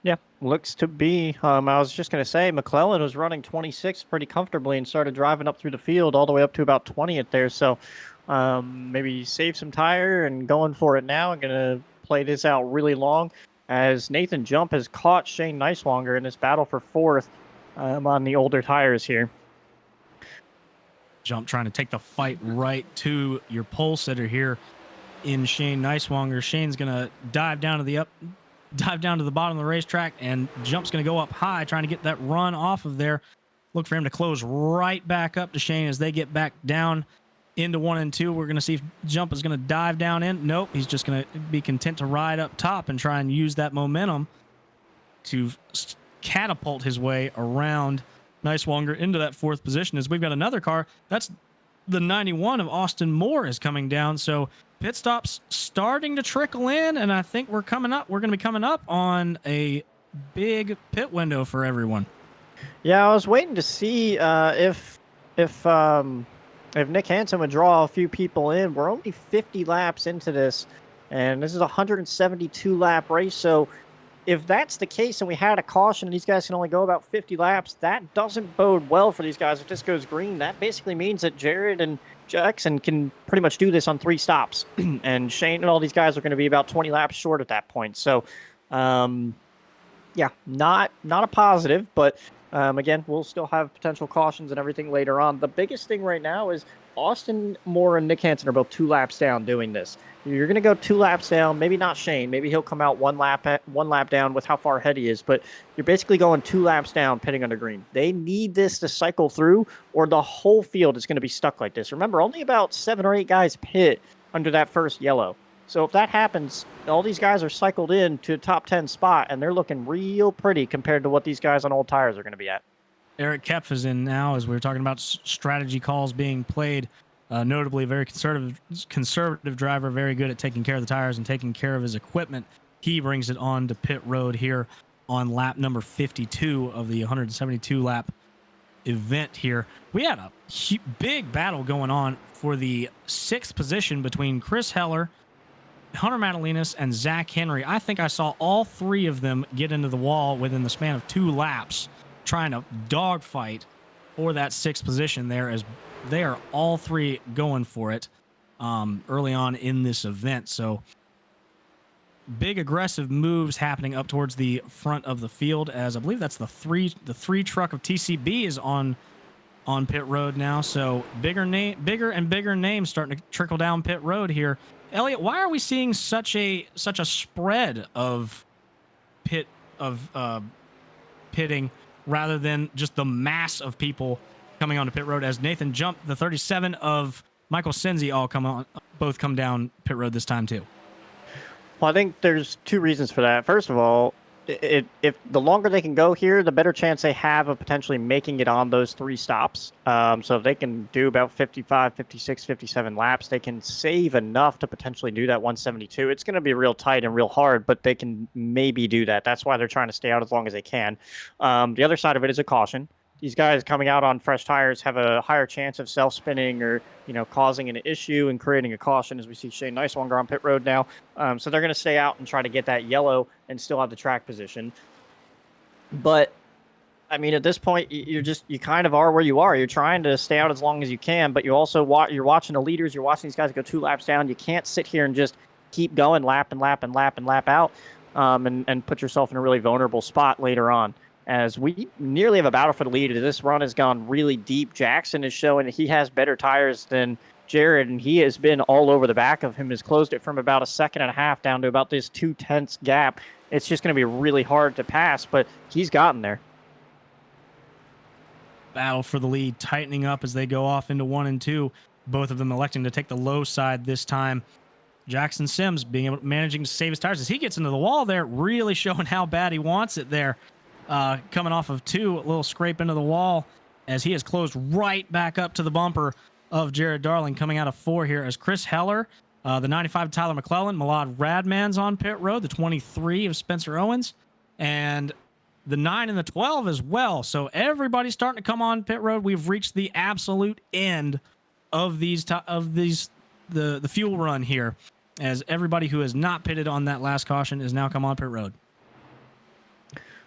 Yeah, looks to be. I was just going to say, McClellan was running 26 pretty comfortably and started driving up through the field all the way up to about 20th there. So maybe save some tire and going for it now. I'm going to play this out really long as Nathan Jump has caught Shane Neiswanger in this battle for 4th on the older tires here. Jump trying to take the fight right to your pole sitter here in Shane Neiswanger. Shane's going to dive down to the bottom of the racetrack, and Jump's going to go up high, trying to get that run off of there. Look for him to close right back up to Shane as they get back down into 1 and 2. We're going to see if Jump is going to dive down in. Nope, he's just going to be content to ride up top and try and use that momentum to catapult his way around Neiswanger into that 4th position. As we've got another car, that's the 91 of Austin Moore is coming down. So pit stops starting to trickle in, and I think we're going to be coming up on a big pit window for everyone. Yeah, I was waiting to see if Nick Hansen would draw a few people in. We're only 50 laps into this, and this is a 172 lap race. So if that's the case and we had a caution and these guys can only go about 50 laps, that doesn't bode well for these guys. If this goes green, that basically means that Jared and Jackson can pretty much do this on 3 stops. And Shane and all these guys are going to be about 20 laps short at that point. So, yeah, not a positive, but again, we'll still have potential cautions and everything later on. The biggest thing right now is Austin Moore and Nick Hansen are both 2 laps down doing this. You're going to go 2 laps down, maybe not Shane. Maybe he'll come out one lap down with how far ahead he is, but you're basically going 2 laps down pitting under green. They need this to cycle through, or the whole field is going to be stuck like this. Remember, only about 7 or 8 guys pit under that first yellow. So if that happens, all these guys are cycled in to a top 10 spot, and they're looking real pretty compared to what these guys on old tires are going to be at. Eric Kepf is in now, as we were talking about strategy calls being played. Notably, a very conservative driver, very good at taking care of the tires and taking care of his equipment. He brings it on to pit road here on lap number 52 of the 172-lap event here. We had a big battle going on for the 6th position between Chris Heller, Hunter Madalinas, and Zach Henry. I think I saw all 3 of them get into the wall within the span of 2 laps, trying to dogfight for that 6th position there, as they are all 3 going for it early on in this event. So big aggressive moves happening up towards the front of the field, as I believe that's the 3 truck of TCB is on pit road now. So bigger and bigger names starting to trickle down pit road here. Elliot, why are we seeing such a spread of pitting rather than just the mass of people coming onto pit road, as Nathan Jump, the 37 of Michael Senzi, both come down pit road this time too? Well, I think there's 2 reasons for that. First of all, if the longer they can go here, the better chance they have of potentially making it on those 3 stops. So if they can do about 55, 56, 57 laps, they can save enough to potentially do that 172. It's going to be real tight and real hard, but they can maybe do that. That's why they're trying to stay out as long as they can. The other side of it is a caution. These guys coming out on fresh tires have a higher chance of self-spinning or, causing an issue and creating a caution, as we see Shane Neiswanger on pit road now. So they're going to stay out and try to get that yellow and still have the track position. But I mean, at this point, you kind of are where you are. You're trying to stay out as long as you can, but you also you're watching the leaders. You're watching these guys go 2 laps down. You can't sit here and just keep going lap and lap and lap and lap out, and put yourself in a really vulnerable spot later on. As we nearly have a battle for the lead, this run has gone really deep. Jackson is showing that he has better tires than Jared, and he has been all over the back of him. Has closed it from about 1.5 seconds down to about this 0.2 gap. It's just going to be really hard to pass, but he's gotten there. Battle for the lead tightening up as they go off into 1 and 2. Both of them electing to take the low side this time. Jackson Sims managing to save his tires as he gets into the wall there, really showing how bad he wants it there. Coming off of 2, a little scrape into the wall as he has closed right back up to the bumper of Jared Darling. Coming out of 4 here as Chris Heller, the 95 Tyler McClellan, Milad Radman's on pit road, the 23 of Spencer Owens, and the 9 and the 12 as well. So everybody's starting to come on pit road. We've reached the absolute end of the fuel run here, as everybody who has not pitted on that last caution is now come on pit road.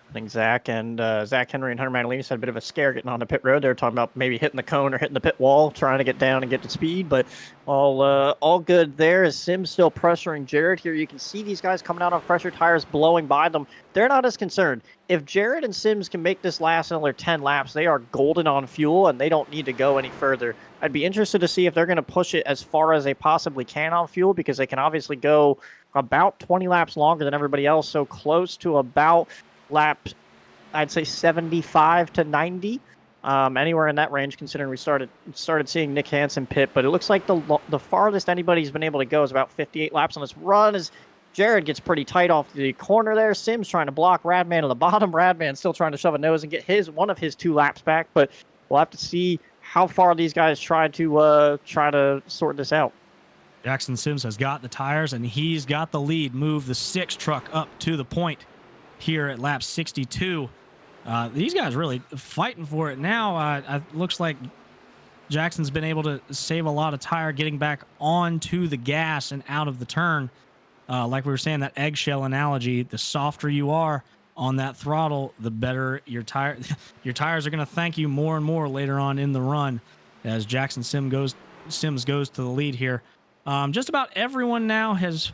I think Zach Henry and Hunter Magdalenas had a bit of a scare getting on the pit road. They were talking about maybe hitting the cone or hitting the pit wall, trying to get down and get to speed, but all good there. As Sim's still pressuring Jared here. You can see these guys coming out on fresher tires, blowing by them. They're not as concerned. If Jared and Sims can make this last another 10 laps, they are golden on fuel, and they don't need to go any further. I'd be interested to see if they're going to push it as far as they possibly can on fuel, because they can obviously go about 20 laps longer than everybody else, so close to about laps, I'd say 75 to 90, anywhere in that range, considering we started seeing Nick Hansen pit. But it looks like the farthest anybody's been able to go is about 58 laps on this run, as Jared gets pretty tight off the corner there. Sims trying to block Radman on the bottom. Radman still trying to shove a nose and get one of his 2 laps back, but we'll have to see how far these guys try to sort this out. Jackson Sims has got the tires, and he's got the lead. Move the 6 truck up to the point here at lap 62. These guys really fighting for it now. It looks like Jackson's been able to save a lot of tire getting back onto the gas and out of the turn. Like we were saying, that eggshell analogy, the softer you are on that throttle, the better your tires are going to thank you more and more later on in the run, as Jackson Sims goes to the lead here. Just about everyone now has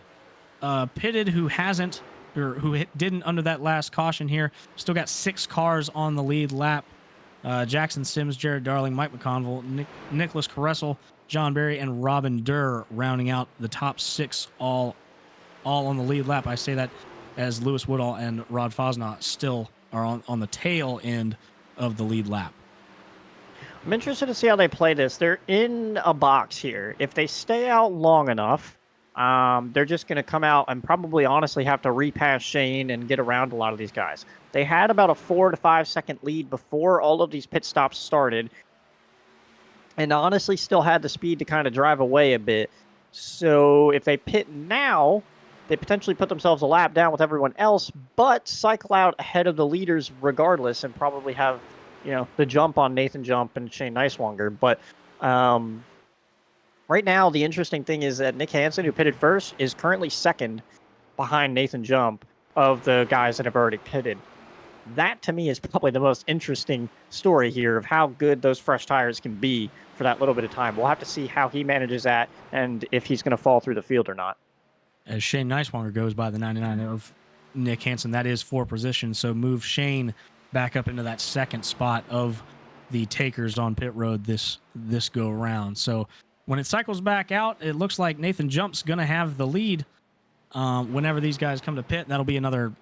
pitted who hasn't, or who didn't under that last caution here. Still got 6 cars on the lead lap. Jackson Sims, Jared Darling, Mike McConville, Nicholas Caressel, John Berry, and Robin Durr rounding out the top 6 all on the lead lap. I say that as Lewis Woodall and Rod Fosnaught still are on the tail end of the lead lap. I'm interested to see how they play this. They're in a box here. If they stay out long enough, they're just going to come out and probably honestly have to repass Shane and get around a lot of these guys. They had about a 4 to 5 second lead before all of these pit stops started, and honestly still had the speed to kind of drive away a bit. So if they pit now, they potentially put themselves a lap down with everyone else, but cycle out ahead of the leaders regardless, and probably have, the jump on Nathan Jump and Shane Nicewanger. But right now, the interesting thing is that Nick Hansen, who pitted first, is currently second behind Nathan Jump of the guys that have already pitted. That, to me, is probably the most interesting story here of how good those fresh tires can be for that little bit of time. We'll have to see how he manages that and if he's going to fall through the field or not. As Shane Nicewanger goes by the 99 of Nick Hansen, that is 4 positions, so move Shane back up into that second spot of the takers on pit road this go around. So when it cycles back out, it looks like Nathan Jump's going to have the lead whenever these guys come to pit. That'll be another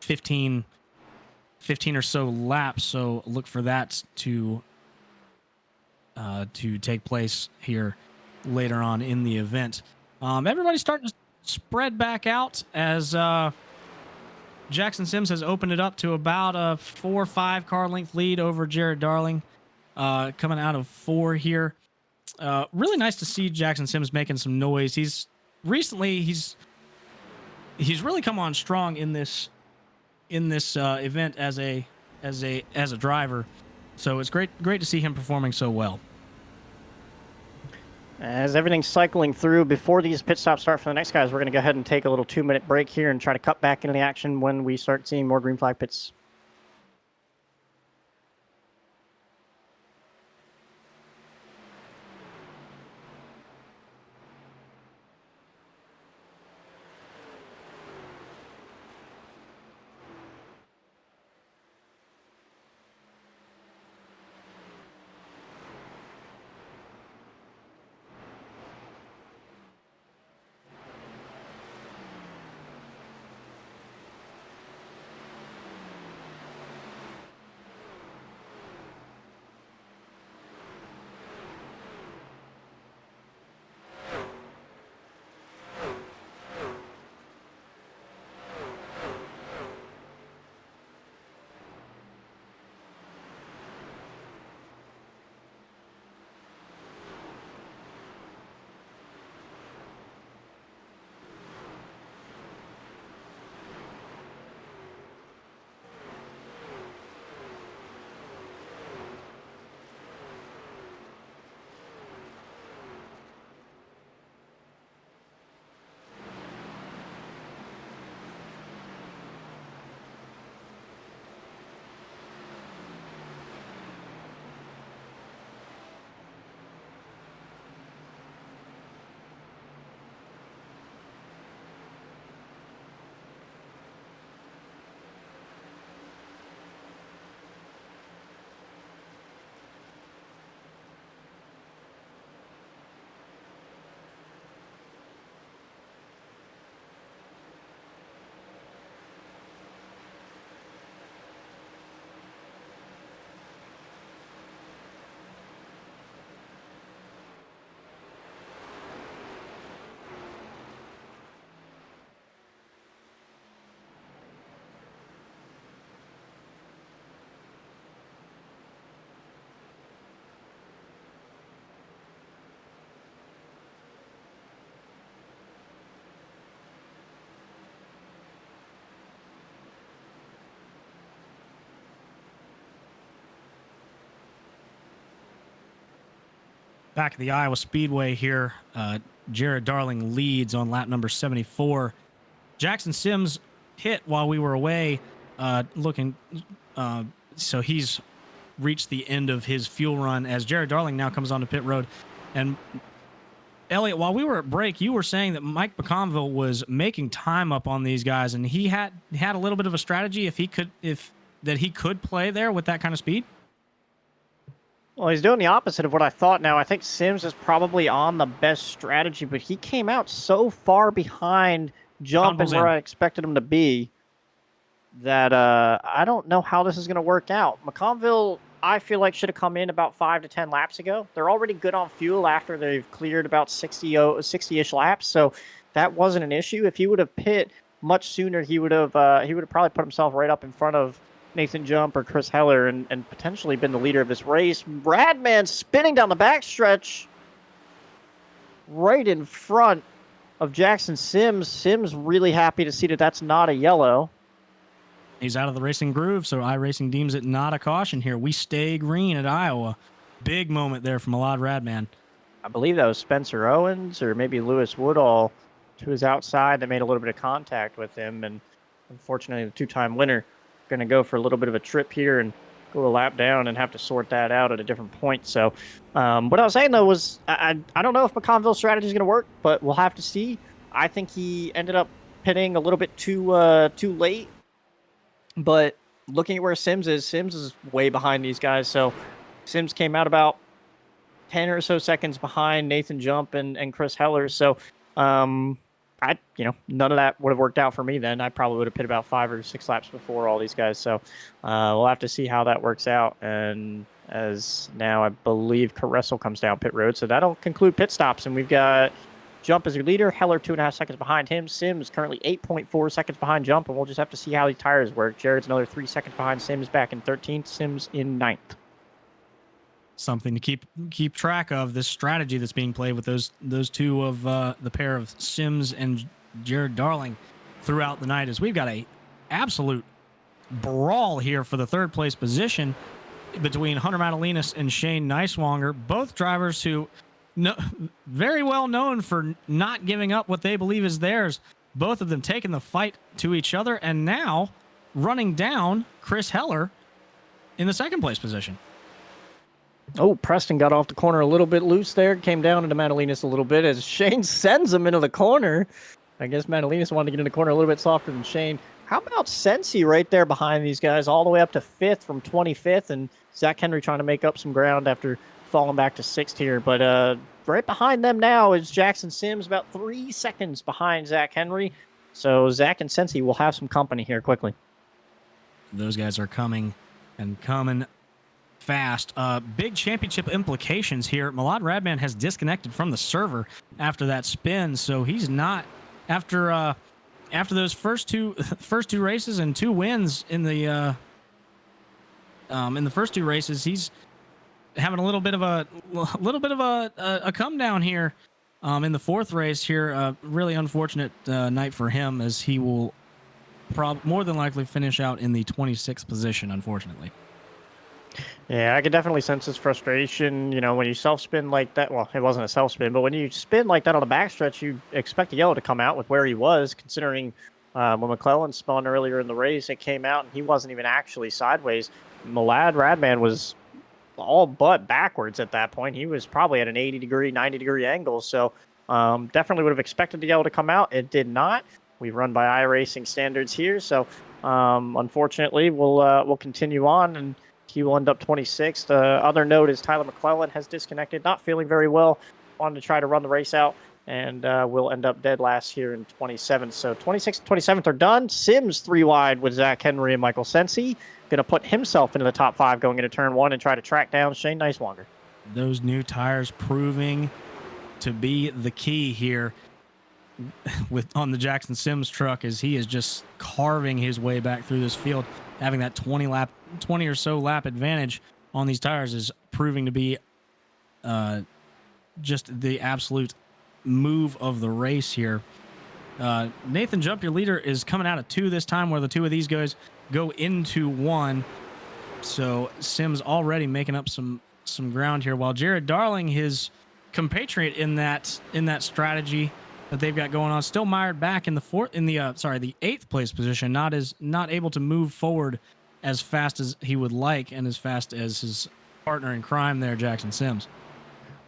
15 or so laps, so look for that to take place here later on in the event. Everybody's starting to spread back out as Jackson Sims has opened it up to about a 4 or 5 car length lead over Jared Darling, coming out of 4 here. Really nice to see Jackson Sims making some noise. He's really come on strong in this event as a driver. So it's great to see him performing so well. As everything's cycling through, before these pit stops start for the next guys, we're going to go ahead and take a little 2-minute break here and try to cut back into the action when we start seeing more green flag pits. Back at the Iowa Speedway here, Jared Darling leads on lap number 74. Jackson Sims hit while we were away, looking. So he's reached the end of his fuel run as Jared Darling now comes onto pit road. And Elliot, while we were at break, you were saying that Mike McConville was making time up on these guys, and he had a little bit of a strategy if he could play there with that kind of speed. Well, he's doing the opposite of what I thought now. I think Sims is probably on the best strategy, but he came out so far behind Jump and where I expected him to be that I don't know how this is going to work out. McConville, I feel like, should have come in about 5 to 10 laps ago. They're already good on fuel after they've cleared about 60-ish laps, so that wasn't an issue. If he would have pit much sooner, he would have probably put himself right up in front of Nathan Jump or Chris Heller and potentially been the leader of this race. Radman spinning down the backstretch right in front of Jackson Sims. Sims really happy to see that that's not a yellow. He's out of the racing groove, so iRacing deems it not a caution here. We stay green at Iowa. Big moment there from Malad Radman. I believe that was Spencer Owens or maybe Lewis Woodall to his outside that made a little bit of contact with him. And unfortunately, the two-time winner going to go for a little bit of a trip here and go a lap down and have to sort that out at a different point. So what I was saying, though, was I don't know if McConville's strategy is going to work, but we'll have to see. I think he ended up pitting a little bit too late. But looking at where Sims is way behind these guys. So Sims came out about 10 or so seconds behind Nathan Jump and Chris Heller. So none of that would have worked out for me then. I probably would have pit about 5 or 6 laps before all these guys. So we'll have to see how that works out. And as now I believe Caressel comes down pit road. So that'll conclude pit stops. And we've got Jump as your leader, Heller 2.5 seconds behind him. Sims currently 8.4 seconds behind Jump, and we'll just have to see how the tires work. Jared's another 3 seconds behind Sims, back in 13th. Sims in 9th. Something to keep track of, this strategy that's being played with those two of the pair of Sims and Jared Darling throughout the night, as we've got a absolute brawl here for the third place position between Hunter Madalinas and Shane Neiswanger, both drivers who very well known for not giving up what they believe is theirs. Both of them taking the fight to each other and now running down Chris Heller in the second place position. Oh, Preston got off the corner a little bit loose there. Came down into Madalinas a little bit as Shane sends him into the corner. I guess Madalinas wanted to get in the corner a little bit softer than Shane. How about Sensi right there behind these guys all the way up to 5th from 25th, and Zach Henry trying to make up some ground after falling back to 6th here. But right behind them now is Jackson Sims, about 3 seconds behind Zach Henry. So Zach and Sensi will have some company here quickly. Those guys are coming fast. Big championship implications here. Malad Radman has disconnected from the server after that spin, so he's not after those first two races and 2 wins in the first 2 races. He's having a little bit of a come down here in the 4th race here. Really unfortunate night for him, as he will more than likely finish out in the 26th position, unfortunately. Yeah, I can definitely sense his frustration. You know, when you self-spin like that, well, it wasn't a self-spin, but when you spin like that on the backstretch, you expect the yellow to come out with where he was, considering when McClellan spun earlier in the race, it came out and he wasn't even actually sideways. Malad Radman was all but backwards at that point. He was probably at an 80-degree, 90-degree angle, so definitely would have expected the yellow to come out. It did not. We run by iRacing standards here, so unfortunately, we'll continue on, and he will end up 26th. Other note is Tyler McClellan has disconnected, not feeling very well. Wanted to try to run the race out, and will end up dead last here in 27th. So 26th and 27th are done. Sims 3 wide with Zach Henry and Michael Sensi. Going to put himself into the top 5 going into turn 1 and try to track down Shane Neiswanger. Those new tires proving to be the key here on the Jackson Sims truck, as he is just carving his way back through this field. Having that 20 or so lap advantage on these tires is proving to be just the absolute move of the race here. Nathan Jump, your leader, is coming out of 2 this time, where the 2 of these guys go into 1. So Sims already making up some ground here, while Jared Darling, his compatriot in that strategy that they've got going on. Still mired back in the the 8th place position, not able to move forward as fast as he would like and as fast as his partner in crime there, Jackson Sims.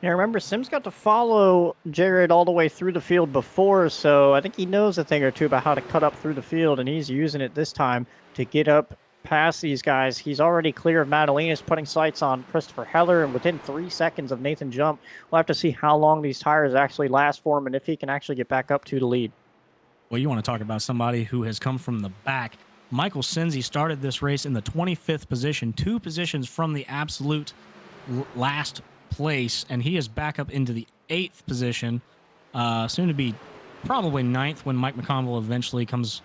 Yeah, remember, Sims got to follow Jared all the way through the field before, so I think he knows a thing or two about how to cut up through the field, and he's using it this time to get up past these guys. He's already clear of Madalenas, putting sights on Christopher Heller, and within 3 seconds of Nathan Jump. We'll have to see how long these tires actually last for him and if he can actually get back up to the lead. Well, you want to talk about somebody who has come from the back. Michael Senzi started this race in the 25th position, 2 positions from the absolute last place, and he is back up into the 8th position, soon to be probably 9th when Mike McConville eventually comes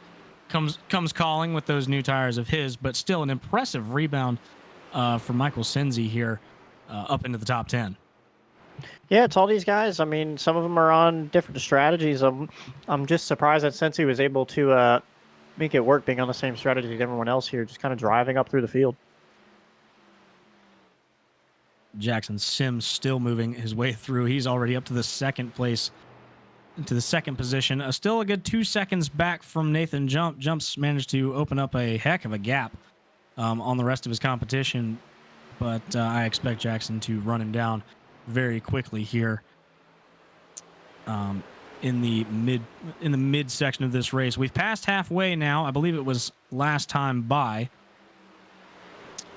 calling with those new tires of his. But still, an impressive rebound for Michael Senzi here, up into the top 10. Yeah, it's all these guys. I mean, some of them are on different strategies. I'm just surprised that Sensi was able to make it work, being on the same strategy as everyone else here, just kind of driving up through the field. Jackson Sims still moving his way through. He's already up to the 2nd place, into the 2nd position. Still a good 2 seconds back from Nathan Jump. Jump's managed to open up a heck of a gap on the rest of his competition, but I expect Jackson to run him down very quickly here in the mid section of this race. We've passed halfway now. I believe it was last time by.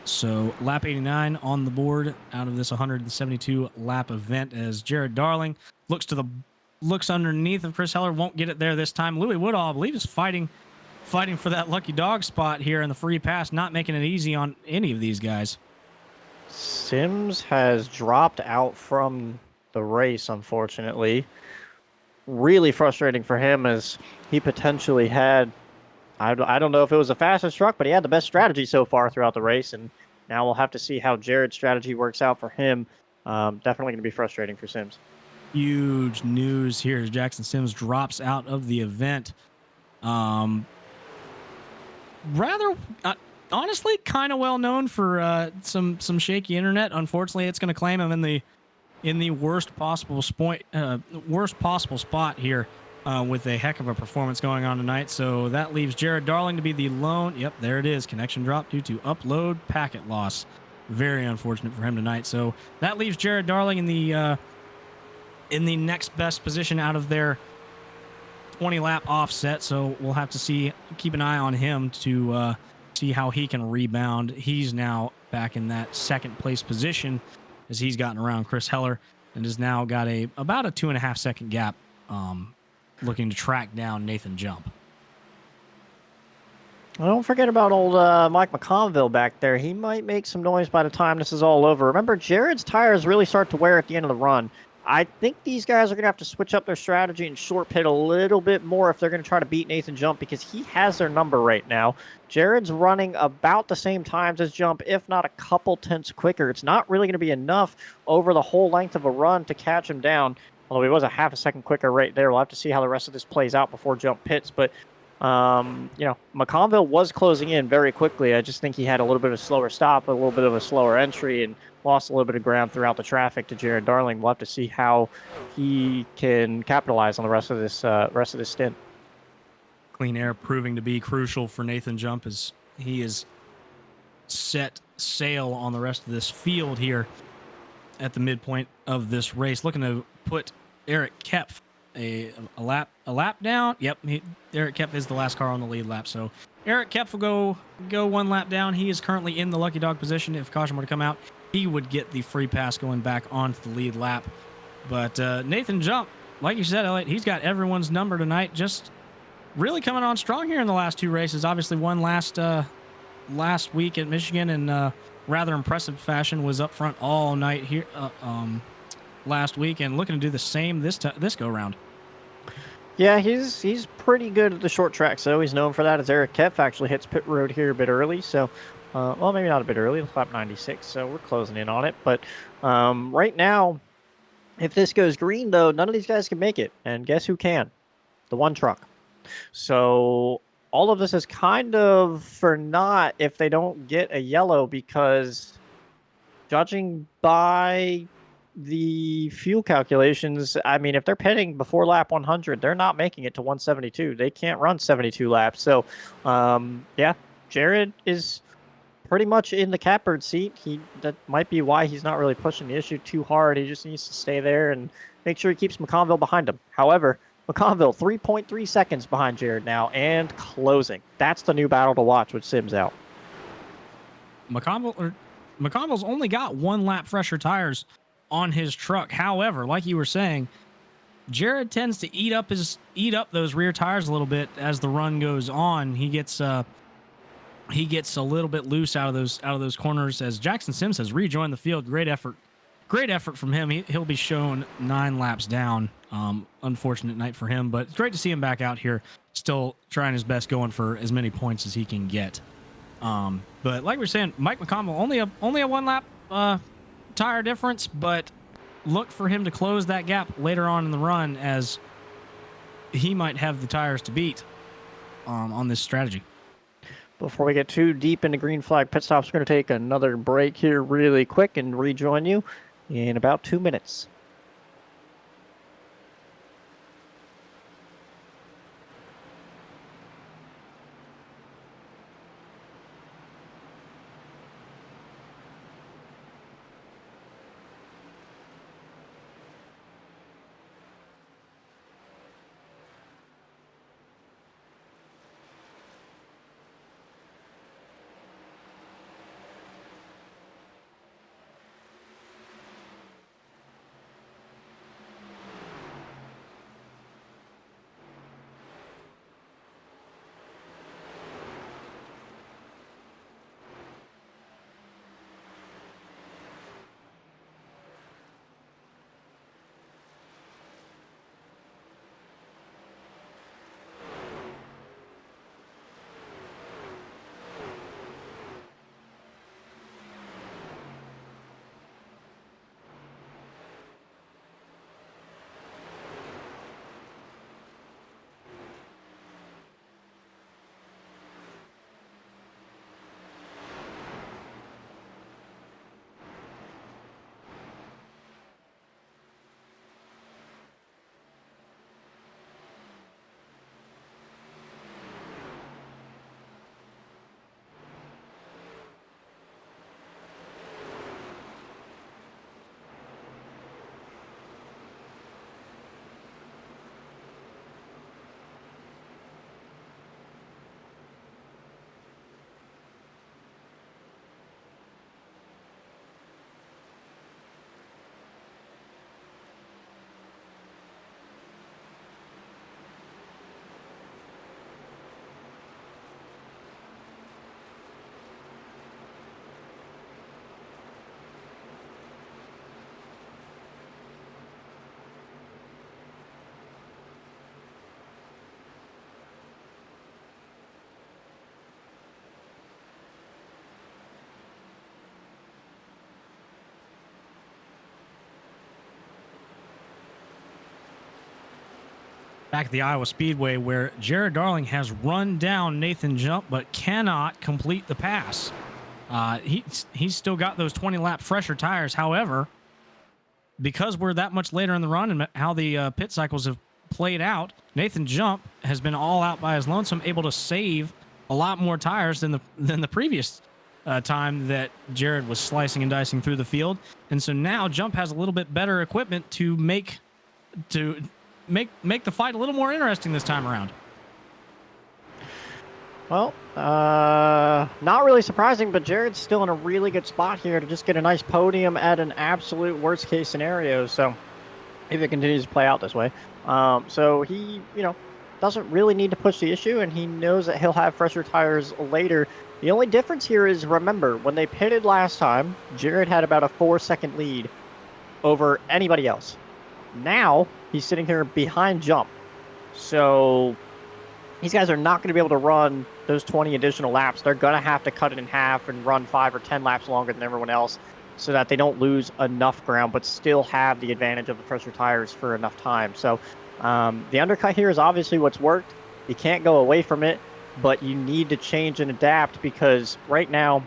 So lap 89 on the board out of this 172 lap event, as Jared Darling looks underneath of Chris Heller, won't get it there this time. Louis Woodall, I believe, is fighting for that lucky dog spot here in the free pass, not making it easy on any of these guys. Sims has dropped out from the race, unfortunately. Really frustrating for him, as he potentially had, I don't know if it was the fastest truck, but he had the best strategy so far throughout the race, and now we'll have to see how Jared's strategy works out for him. Definitely going to be frustrating for Sims. Huge news here as Jackson Sims drops out of the event. Rather, honestly, kind of well known for some shaky internet. Unfortunately, it's going to claim him in the worst possible spot here, with a heck of a performance going on tonight. So that leaves Jared Darling to be the lone. Yep, there it is. Connection drop due to upload packet loss. Very unfortunate for him tonight. So that leaves Jared Darling in the next best position out of their 20 lap offset. So we'll have to keep an eye on him to see how he can rebound. He's now back in that 2nd place position, as he's gotten around Chris Heller and has now got about a 2.5 second gap, looking to track down Nathan Jump. Well, don't forget about old Mike McConville back there. He might make some noise by the time this is all over. Remember, Jared's tires really start to wear at the end of the run. I think these guys are going to have to switch up their strategy and short pit a little bit more if they're going to try to beat Nathan Jump, because he has their number right now. Jared's running about the same times as Jump, if not a couple tenths quicker. It's not really going to be enough over the whole length of a run to catch him down, although he was a half a second quicker right there. We'll have to see how the rest of this plays out before Jump pits. But, McConville was closing in very quickly. I just think he had a little bit of a slower stop, a little bit of a slower entry, and lost a little bit of ground throughout the traffic to Jared Darling. We'll have to see how he can capitalize on the rest of this stint. Clean air proving to be crucial for Nathan Jump, as he is set sail on the rest of this field here at the midpoint of this race, looking to put Eric Kepf a lap down. Yep, Eric Kepf is the last car on the lead lap, so Eric Kepf will go 1 lap down. He is currently in the lucky dog position. If caution were to come out, he would get the free pass going back onto the lead lap. But Nathan Jump, like you said, Elliot, he's got everyone's number tonight. Just really coming on strong here in the last 2 races. Obviously, one last week at Michigan in rather impressive fashion. Was up front all night here last week, and looking to do the same this go round. Yeah, he's pretty good at the short tracks, so he's known for that, as Eric Kepf actually hits pit road here a bit early. So, well, maybe not a bit early, lap 96, so we're closing in on it. But right now, if this goes green, though, none of these guys can make it. And guess who can? The one truck. So all of this is kind of for naught if they don't get a yellow, because judging by the fuel calculations, I mean, if they're pitting before lap 100, they're not making it to 172. They can't run 72 laps. So, yeah, Jared is pretty much in the catbird seat. That might be why he's not really pushing the issue too hard. He just needs to stay there and make sure he keeps McConville behind him. However, McConville 3.3 seconds behind Jared now and closing. That's the new battle to watch with Sims out. McConville's only got 1 lap fresher tires on his truck. However, like you were saying, Jared tends to eat up those rear tires a little bit as the run goes on. He gets a little bit loose out of those corners as Jackson Sims has rejoined the field. Great effort from him. He'll be shown 9 laps down. Unfortunate night for him, but it's great to see him back out here, still trying his best, going for as many points as he can get. But like we were saying, Mike McConville only a 1 lap tire difference, but look for him to close that gap later on in the run, as he might have the tires to beat on this strategy. Before we get too deep into green flag pit stops, we're going to take another break here really quick and rejoin you in about 2 minutes. Back at the Iowa Speedway, where Jared Darling has run down Nathan Jump but cannot complete the pass. He's still got those 20 lap fresher tires. However, because we're that much later in the run and how the pit cycles have played out, Nathan Jump has been all out by his lonesome, able to save a lot more tires than the previous time that Jared was slicing and dicing through the field. And so now Jump has a little bit better equipment to make the fight a little more interesting this time around. Well, not really surprising, but Jared's still in a really good spot here to just get a nice podium at an absolute worst case scenario. So if it continues to play out this way, so he, doesn't really need to push the issue, and he knows that he'll have fresher tires later. The only difference here is, remember, when they pitted last time, Jared had about a 4-second lead over anybody else. Now he's sitting here behind Jump. So these guys are not going to be able to run those 20 additional laps. They're going to have to cut it in half and run 5 or 10 laps longer than everyone else so that they don't lose enough ground but still have the advantage of the fresher tires for enough time. So the undercut here is obviously what's worked. You can't go away from it, but you need to change and adapt, because right now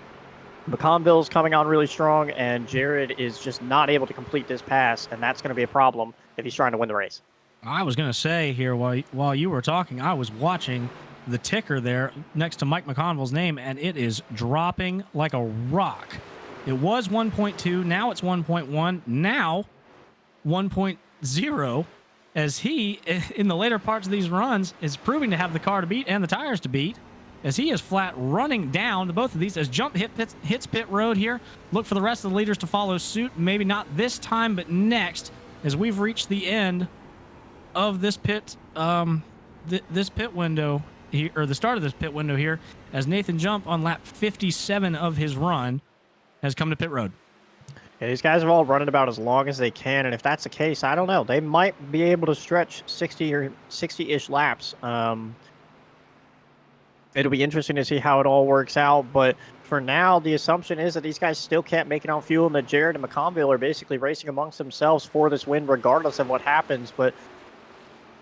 McConville's coming on really strong, and Jared is just not able to complete this pass, and that's going to be a problem if he's trying to win the race. I was going to say here while you were talking, I was watching the ticker there next to Mike McConville's name, and it is dropping like a rock. It was 1.2, now it's 1.1, now 1.0, as he, in the later parts of these runs, is proving to have the car to beat and the tires to beat, as he is flat running down to both of these as Jump hits pit road here. Look for the rest of the leaders to follow suit. Maybe not this time, but next, as we've reached the end of this pit this pit window here, or the start of this pit window here, as Nathan Jump on lap 57 of his run has come to pit road. Yeah, these guys are all running about as long as they can, and if that's the case, I don't know. They might be able to stretch 60 or 60-ish laps. It'll be interesting to see how it all works out, but for now, the assumption is that these guys still can't make it on fuel, and that Jared and McConville are basically racing amongst themselves for this win, regardless of what happens. But,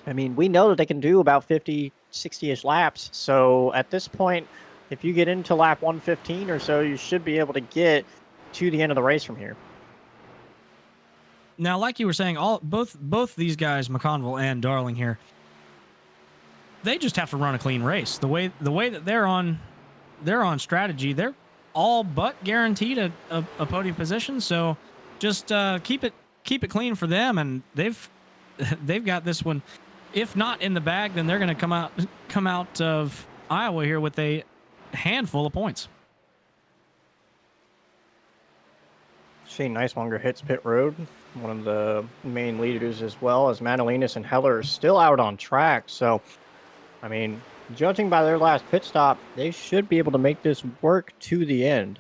I mean, we know that they can do about 50, 60-ish laps, so at this point, if you get into lap 115 or so, you should be able to get to the end of the race from here. Now, like you were saying, both these guys, McConville and Darling here, they just have to run a clean race. The way that they're on strategy, they're all but guaranteed a podium position. So just keep it clean for them, and they've got this one, if not in the bag, then they're going to come out of Iowa here with a handful of points. Shane Nicemonger hits pit road, one of the main leaders, as well as Madalinas and Heller are still out on track. So, I mean, judging by their last pit stop, they should be able to make this work to the end.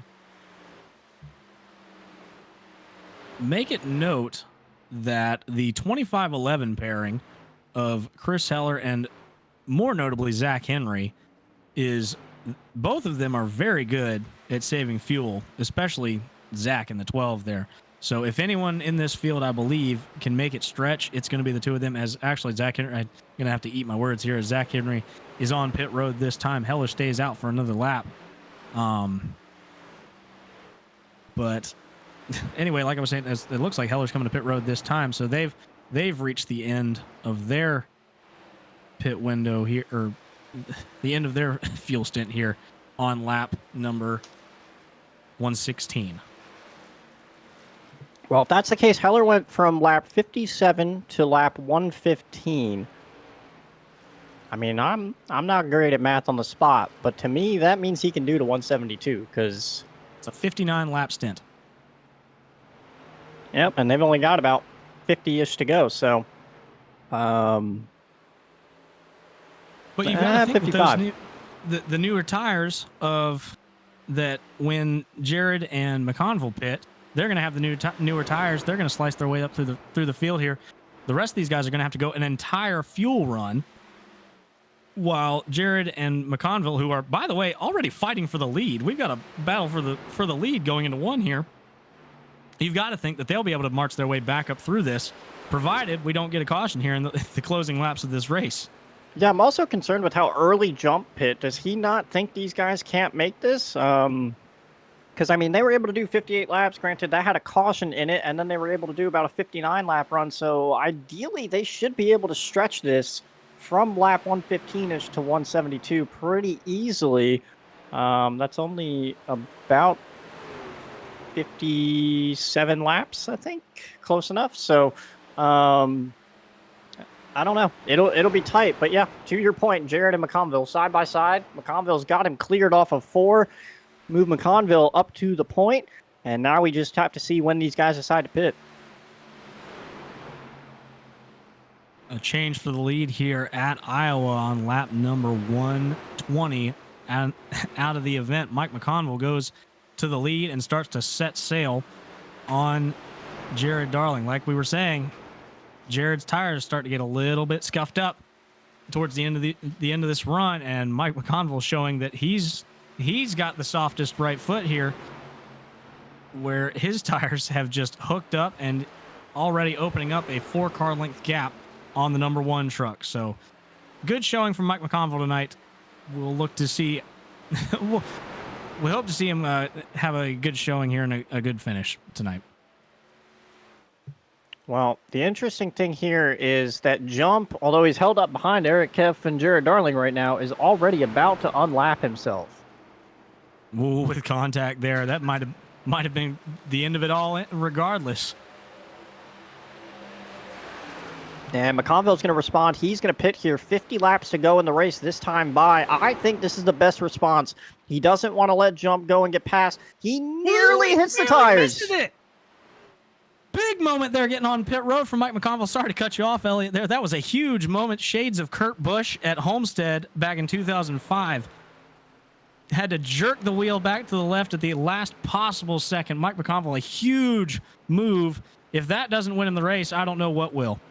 Make it note that the 2511 pairing of Chris Heller and, more notably, Zach Henry, is both of them are very good at saving fuel, especially Zach in the 12 there. So if anyone in this field, I believe, can make it stretch, it's going to be the two of them. As actually Zach Henry, I'm going to have to eat my words here, as Zach Henry is on pit road this time. Heller stays out for another lap. But anyway, like I was saying, it looks like Heller's coming to pit road this time. So they've reached the end of their pit window here, or the end of their fuel stint here on lap number 116. Well, if that's the case, Heller went from lap 57 to lap 115. I mean, I'm not great at math on the spot, but to me, that means he can do to 172, because it's a 59 lap stint. Yep, and they've only got about 50-ish to go, so but you've got to think 55. With the newer tires of that, when Jared and McConville pit, they're going to have the newer tires. They're going to slice their way up through the field here. The rest of these guys are going to have to go an entire fuel run, while Jared and McConville, who are, by the way, already fighting for the lead. We've got a battle for the lead going into one here. You've got to think that they'll be able to march their way back up through this, provided we don't get a caution here in the closing laps of this race. Yeah, I'm also concerned with how early Jump pit. Does he not think these guys can't make this? Because, I mean, they were able to do 58 laps. Granted, that had a caution in it, and then they were able to do about a 59-lap run. So, ideally, they should be able to stretch this from lap 115-ish to 172 pretty easily. That's only about 57 laps, I think. Close enough. So, I don't know. It'll be tight. But, yeah, to your point, Jared and McConville side by side. McConville's got him cleared off of 4. Move McConville up to the point, and now we just have to see when these guys decide to pit. A change for the lead here at Iowa on lap number 120. And out of the event, Mike McConville goes to the lead and starts to set sail on Jared Darling. Like we were saying, Jared's tires start to get a little bit scuffed up towards the end of the end of this run, and Mike McConville showing that he's got the softest right foot here, where his tires have just hooked up and already opening up a 4-car length gap on the number 1 truck. So good showing from Mike McConville tonight. We'll look to see we hope to see him have a good showing here and a good finish tonight. Well, the interesting thing here is that Jump, although he's held up behind Eric Keff and Jared Darling right now, is already about to unlap himself. Ooh, with contact there, that might have been the end of it all, regardless. And McConville's going to respond. He's going to pit here. 50 laps to go in the race this time by. I think this is the best response. He doesn't want to let Jump go and get past. He nearly hits the tires. Missed it. Big moment there getting on pit road from Mike McConville. Sorry to cut you off, Elliot, there. That was a huge moment. Shades of Kurt Busch at Homestead back in 2005. Had to jerk the wheel back to the left at the last possible second. Mike McConville, a huge move. If that doesn't win him the race, I don't know what will.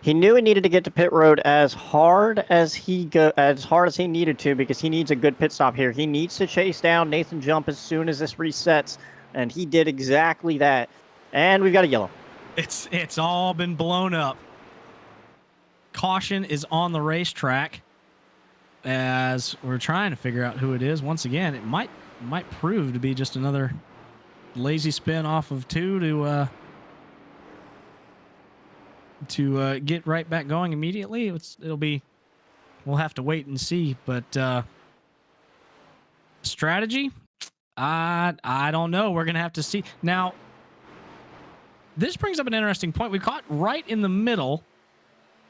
He knew he needed to get to pit road as hard as he needed to, because he needs a good pit stop here. He needs to chase down Nathan Jump as soon as this resets, and he did exactly that. And we've got a yellow. It's all been blown up. Caution is on the racetrack as we're trying to figure out who it is. Once again, it might prove to be just another lazy spin off of 2 to get right back going immediately. We'll have to wait and see, but strategy, I don't know. We're gonna have to see. Now, this brings up an interesting point. We caught right in the middle.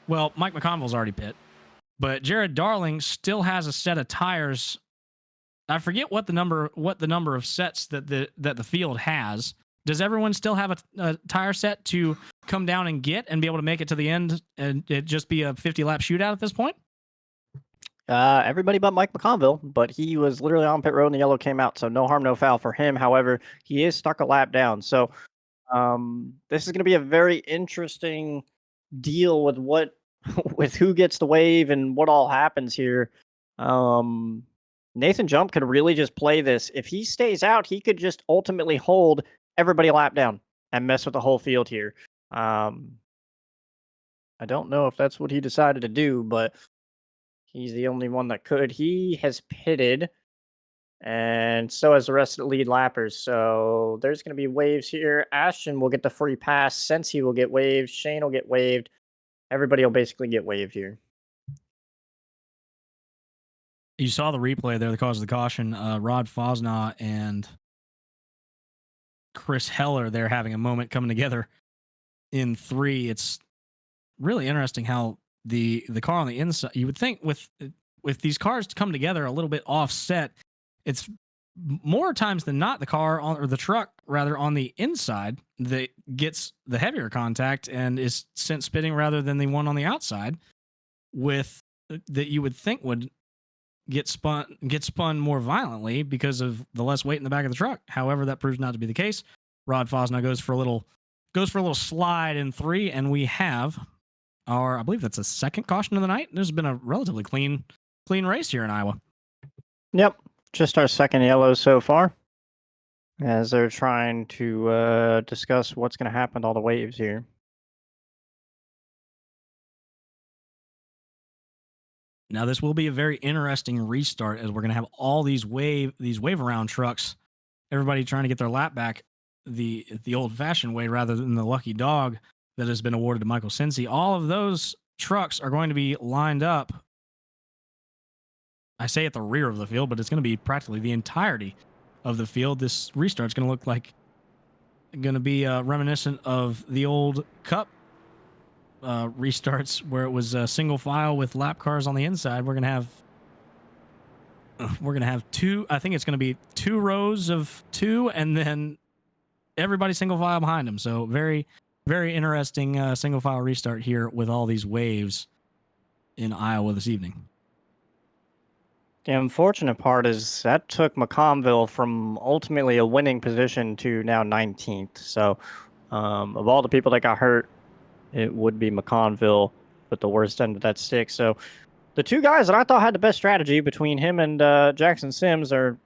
Well, Mike McConville's already pit, but Jared Darling still has a set of tires. I forget what the number of sets that the field has. Does everyone still have a tire set to come down and get and be able to make it to the end and it just be a 50-lap shootout at this point? Everybody but Mike McConville, but he was literally on pit road and the yellow came out, so no harm, no foul for him. However, he is stuck a lap down. So this is going to be a very interesting deal with with who gets the wave and what all happens here. Nathan Jump could really just play this. If he stays out, he could just ultimately hold everybody a lap down and mess with the whole field here. I don't know if that's what he decided to do, but he's the only one that could. He has pitted, and so has the rest of the lead lappers. So there's going to be waves here. Ashton will get the free pass. Sensi will get waved. Shane will get waved. Everybody will basically get waved here. You saw the replay there, the cause of the caution. Rod Fosnaugh and Chris Heller there having a moment coming together in 3. It's really interesting how the car on the inside, you would think with these cars to come together a little bit offset, it's more times than not the car or the truck rather on the inside that gets the heavier contact and is sent spinning rather than the one on the outside with that you would think would get spun more violently because of the less weight in the back of the truck. However, that proves not to be the case. Rod Fosnaugh goes for a little slide in 3, and we have I believe that's a second caution of the night. There's been a relatively clean race here in Iowa. Yep, just our second yellow so far, as they're trying to discuss what's going to happen to all the waves here. Now, this will be a very interesting restart as we're going to have all these wave around trucks, everybody trying to get their lap back the old-fashioned way rather than the lucky dog that has been awarded to Michael Sensi. All of those trucks are going to be lined up, I say at the rear of the field, but it's going to be practically the entirety of the field. This restart's going to look like reminiscent of the old Cup restarts where it was a single file with lap cars on the inside. We're gonna have 2. I think it's gonna be 2 rows of 2, and then everybody single file behind them. So very, very interesting single file restart here with all these waves in Iowa this evening. The unfortunate part is that took McConville from ultimately a winning position to now 19th. So of all the people that got hurt, it would be McConville with the worst end of that stick. So the 2 guys that I thought had the best strategy between him and Jackson Sims are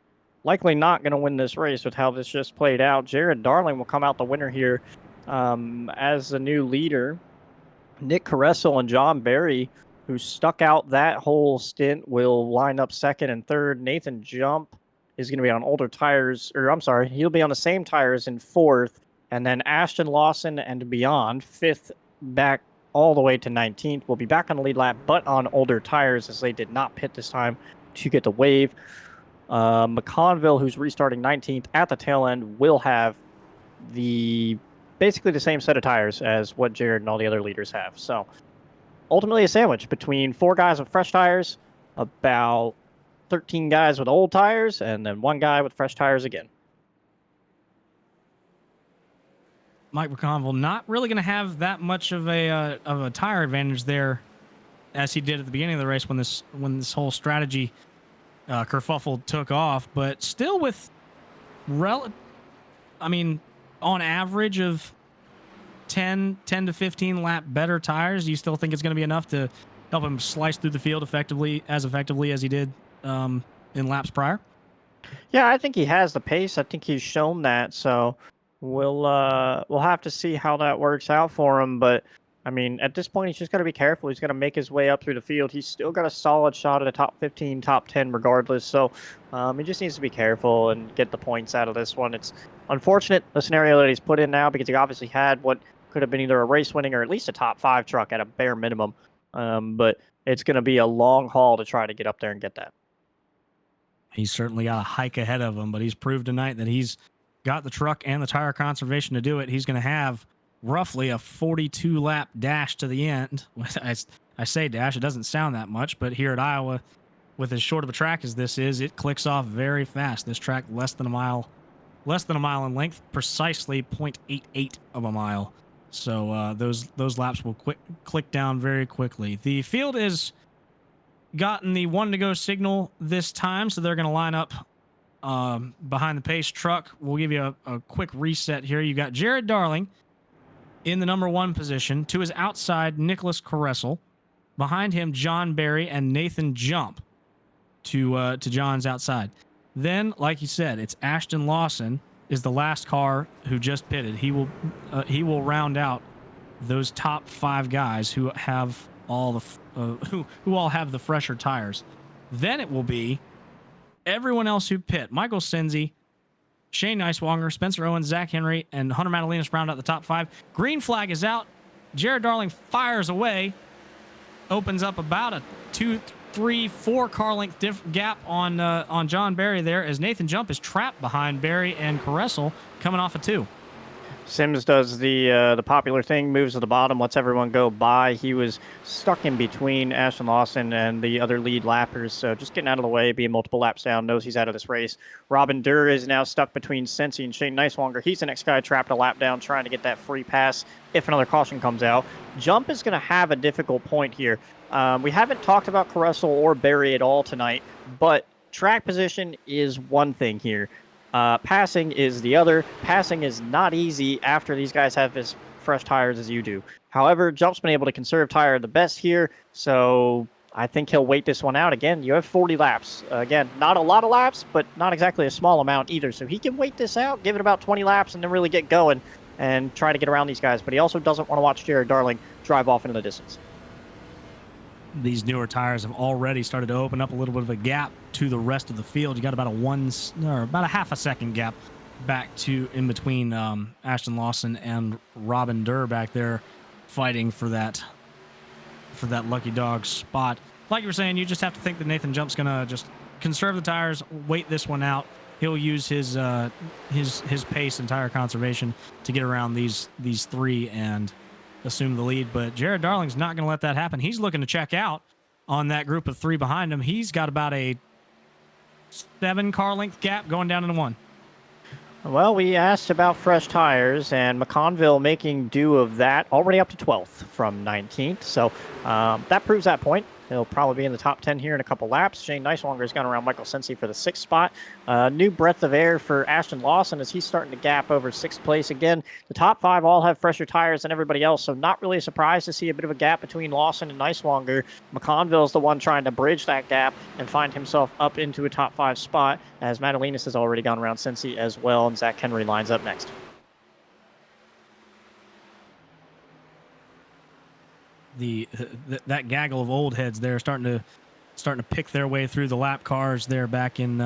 likely not going to win this race with how this just played out. Jared Darling will come out the winner here as the new leader. Nick Caressel and John Barry, who stuck out that whole stint, will line up second and third. Nathan Jump is going to be on older tires, or I'm sorry, he'll be on the same tires in 4th, and then Ashton Lawson and beyond 5th back all the way to 19th. Will be back on the lead lap, but on older tires as they did not pit this time to get the wave. McConville, who's restarting 19th at the tail end, will have basically the same set of tires as what Jared and all the other leaders have. So ultimately a sandwich between 4 guys with fresh tires, about 13 guys with old tires, and then 1 guy with fresh tires again. Mike McConville not really going to have that much of a tire advantage there, as he did at the beginning of the race when this whole strategy kerfuffle took off. But still with on average of 10 to 15 lap better tires, do you still think it's going to be enough to help him slice through the field effectively as he did in laps prior? Yeah, I think he has the pace. I think he's shown that. So we'll have to see how that works out for him. But I mean, at this point, he's just got to be careful. He's got to make his way up through the field. He's still got a solid shot at a top 15, top 10 regardless. So he just needs to be careful and get the points out of this one. It's unfortunate, the scenario that he's put in now, because he obviously had what could have been either a race winning or at least a top 5 truck at a bare minimum. But it's going to be a long haul to try to get up there and get that. He's certainly got a hike ahead of him, but he's proved tonight that he's got the truck and the tire conservation to do it. He's going to have roughly a 42 lap dash to the end. I say dash, it doesn't sound that much, but here at Iowa, with as short of a track as this is, it clicks off very fast. This track less than a mile in length, precisely 0.88 of a mile. So those laps will click down very quickly. The field is gotten the 1 to go signal this time, so they're going to line up behind the pace truck. We'll give you a quick reset here. You got Jared Darling in the number 1 position. To his outside, Nicholas Caressel. Behind him, John Barry and Nathan Jump to John's outside. Then, like you said, it's Ashton Lawson is the last car who just pitted. He will round out those top 5 guys who have all the who all have the fresher tires. Then it will be everyone else who pit. Michael Senzi, Shane Neiswanger, Spencer Owens, Zach Henry, and Hunter Madalinas round out the top 5. Green flag is out. Jared Darling fires away, opens up about a 2, 3, 4 car length gap on John Barry there, as Nathan Jump is trapped behind Barry and Caressel coming off a 2. Sims does the popular thing, moves to the bottom, lets everyone go by. He was stuck in between Ashton Lawson and the other lead lappers, so just getting out of the way, being multiple laps down, knows he's out of this race. Robin Durr is now stuck between Sensi and Shane Neiswanger. He's the next guy trapped a lap down, trying to get that free pass if another caution comes out. Jump is going to have a difficult point here. We haven't talked about Caressel or Barry at all tonight, but track position is one thing here. Passing is the other. Passing is not easy after these guys have as fresh tires as you do. However, Jump's been able to conserve tire the best here, so I think he'll wait this one out. Again, you have 40 laps. Again, not a lot of laps, but not exactly a small amount either. So he can wait this out, give it about 20 laps, and then really get going and try to get around these guys. But he also doesn't want to watch Jared Darling drive off into the distance. These newer tires have already started to open up a little bit of a gap to the rest of the field. You got about a half a second gap back to in between Ashton Lawson and Robin Durr back there fighting for that lucky dog spot. Like you were saying, you just have to think that Nathan Jump's gonna just conserve the tires, wait this one out. He'll use his pace and tire conservation to get around these 3 and assume the lead. But Jared Darling's not going to let that happen. He's looking to check out on that group of 3 behind him. He's got about a 7 car length gap going down into 1. Well, we asked about fresh tires, and McConville making do of that, already up to 12th from 19th. So that proves that point. He'll probably be in the top 10 here in a couple laps. Shane Neiswanger has gone around Michael Sensi for the 6th spot. New breath of air for Ashton Lawson as he's starting to gap over 6th place. Again, the top 5 all have fresher tires than everybody else, so not really a surprise to see a bit of a gap between Lawson and Neiswanger. McConville's the one trying to bridge that gap and find himself up into a top 5 spot, as Madalinas has already gone around Sensi as well, and Zach Henry lines up next. That gaggle of old heads there starting to pick their way through the lap cars there back in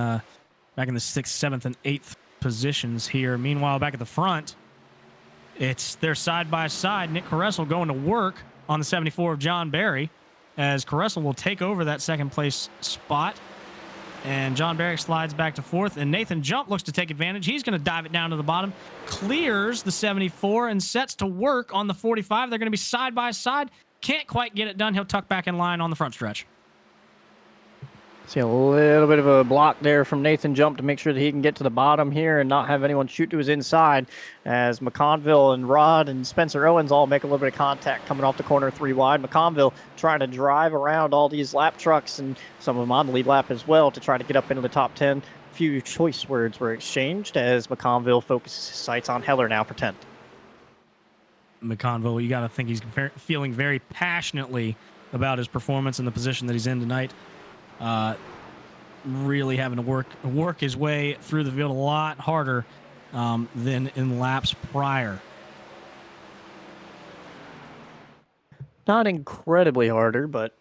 back in the 6th, 7th, and 8th positions here. Meanwhile, back at the front, they're side by side. Nick Caressel going to work on the 74 of John Barry, as Caressel will take over that second place spot. And John Barry slides back to 4th, and Nathan Jump looks to take advantage. He's going to dive it down to the bottom, clears the 74, and sets to work on the 45. They're going to be side by side. Can't quite get it done. He'll tuck back in line on the front stretch. See a little bit of a block there from Nathan Jump to make sure that he can get to the bottom here and not have anyone shoot to his inside, as McConville and Rod and Spencer Owens all make a little bit of contact coming off the corner 3 wide. McConville trying to drive around all these lap trucks and some of them on the lead lap as well to try to get up into the top 10. A few choice words were exchanged as McConville focuses his sights on Heller now for 10th. McConville, you got to think he's feeling very passionately about his performance and the position that he's in tonight. Really having to work his way through the field a lot harder than in laps prior. Not incredibly harder, but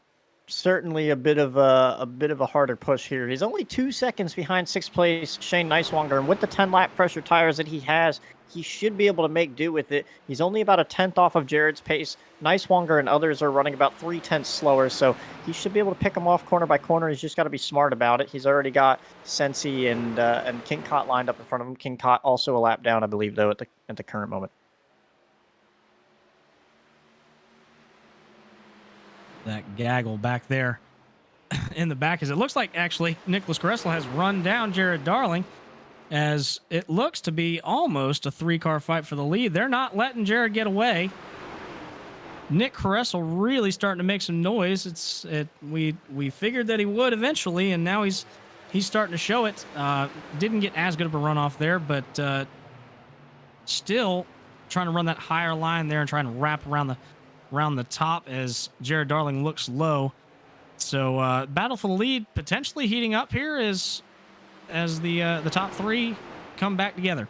certainly a bit of a harder push here. He's only 2 seconds behind 6th place Shane Neiswanger, and with the 10-lap pressure tires that he has, he should be able to make do with it. He's only about a 10th off of Jared's pace. Neiswanger and others are running about 3/10 slower, so he should be able to pick him off corner by corner. He's just got to be smart about it. He's already got Sensi and King Cott lined up in front of him. King Cott also a lap down, I believe, though, at the current moment. That gaggle back there in the back, as it looks like actually Nicholas Caressel has run down Jared Darling, as it looks to be almost a 3-car fight for the lead. They're not letting Jared get away. Nick Caressel really starting to make some noise. We figured that he would eventually, and now he's starting to show it. Didn't get as good of a runoff there, but still trying to run that higher line there and trying to wrap around the top as Jared Darling looks low. So battle for the lead potentially heating up here as the top 3 come back together.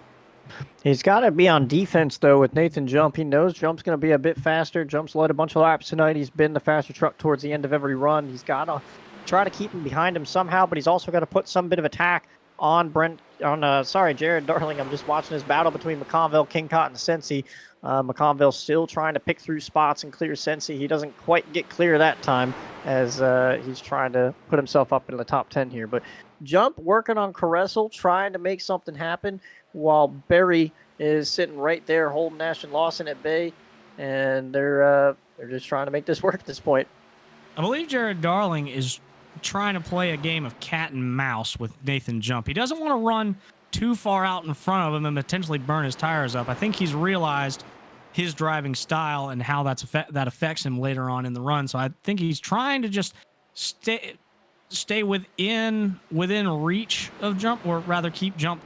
He's got to be on defense, though, with Nathan Jump. He knows Jump's going to be a bit faster. Jump's led a bunch of laps tonight. He's been the faster truck towards the end of every run. He's got to try to keep him behind him somehow, but he's also got to put some bit of attack on Jared Darling. I'm just watching this battle between McConville, King Cott, and Sensi. McConville still trying to pick through spots and clear Sensi. He doesn't quite get clear that time, as he's trying to put himself up into the top 10 here. But Jump working on Caressel, trying to make something happen, while Barry is sitting right there holding Nash and Lawson at bay, and they're just trying to make this work at this point. I believe Jared Darling is trying to play a game of cat and mouse with Nathan Jump. He doesn't want to run too far out in front of him and potentially burn his tires up. I think he's realized his driving style and how that affects him later on in the run. So I think he's trying to just stay within reach of Jump, or rather keep Jump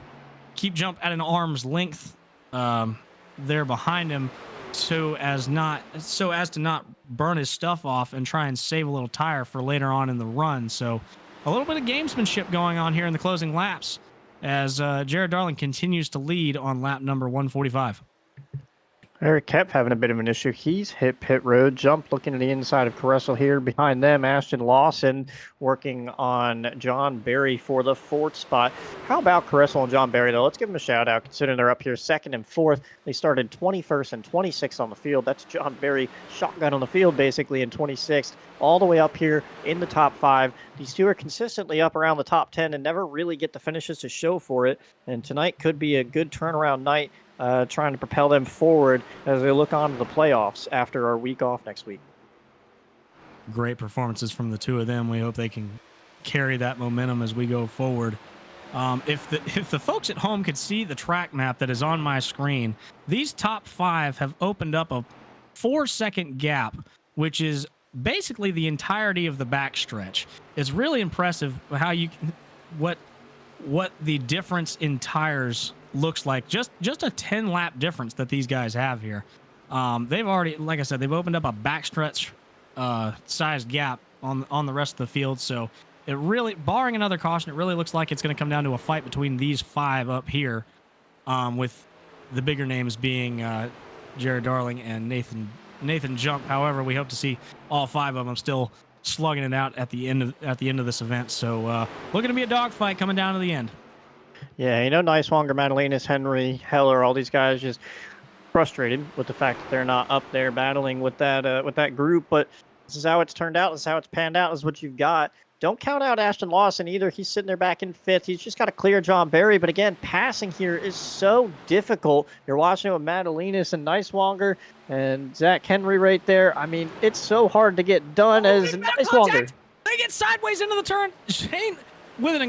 at an arm's length there behind him, so as to not burn his stuff off and try and save a little tire for later on in the run. So a little bit of gamesmanship going on here in the closing laps as Jared Darling continues to lead on lap number 145. Eric Kep having a bit of an issue. He's hit pit road. Jump looking at the inside of Caressel here. Behind them, Ashton Lawson working on John Barry for the 4th spot. How about Caressel and John Barry, though? Let's give them a shout-out, considering they're up here 2nd and 4th. They started 21st and 26th on the field. That's John Barry shotgun on the field, basically, in 26th, all the way up here in the top 5. These two are consistently up around the top 10 and never really get the finishes to show for it. And tonight could be a good turnaround night, trying to propel them forward as they look on to the playoffs after our week off next week. Great performances from the two of them. We hope they can carry that momentum as we go forward. If the folks at home could see the track map that is on my screen, these top 5 have opened up a 4-second gap, which is basically the entirety of the backstretch. It's really impressive how what the difference in tires looks like. Just a 10-lap difference that these guys have here. They've already, like I said, they've opened up a backstretch sized gap on the rest of the field. So it really, barring another caution, it really looks like it's going to come down to a fight between these 5 up here, with the bigger names being Jared Darling and Nathan Jump. However, we hope to see all 5 of them still slugging it out at the end of this event. So looking to be a dogfight coming down to the end. Yeah, Nicewanger, Madalenas, Henry, Heller, all these guys just frustrated with the fact that they're not up there battling with that group. But this is how it's turned out. This is how it's panned out. This is what you've got. Don't count out Ashton Lawson either. He's sitting there back in 5th. He's just got to clear John Barry. But again, passing here is so difficult. You're watching it with Madalenas and Nicewanger and Zach Henry right there. I mean, it's so hard to get done as Nicewanger. They get sideways into the turn. Shane, with an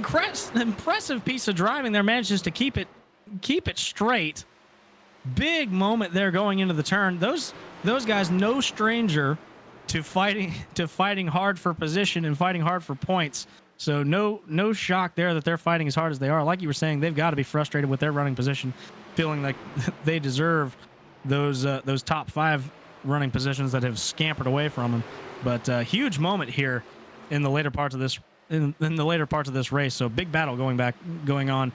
impressive piece of driving there, manages to keep it straight. Big moment there going into the turn. Those guys, no stranger to fighting hard for position and fighting hard for points. So no shock there that they're fighting as hard as they are. Like you were saying, they've got to be frustrated with their running position, feeling like they deserve those top 5 running positions that have scampered away from them. But huge moment here in the later parts of this race. So big battle going on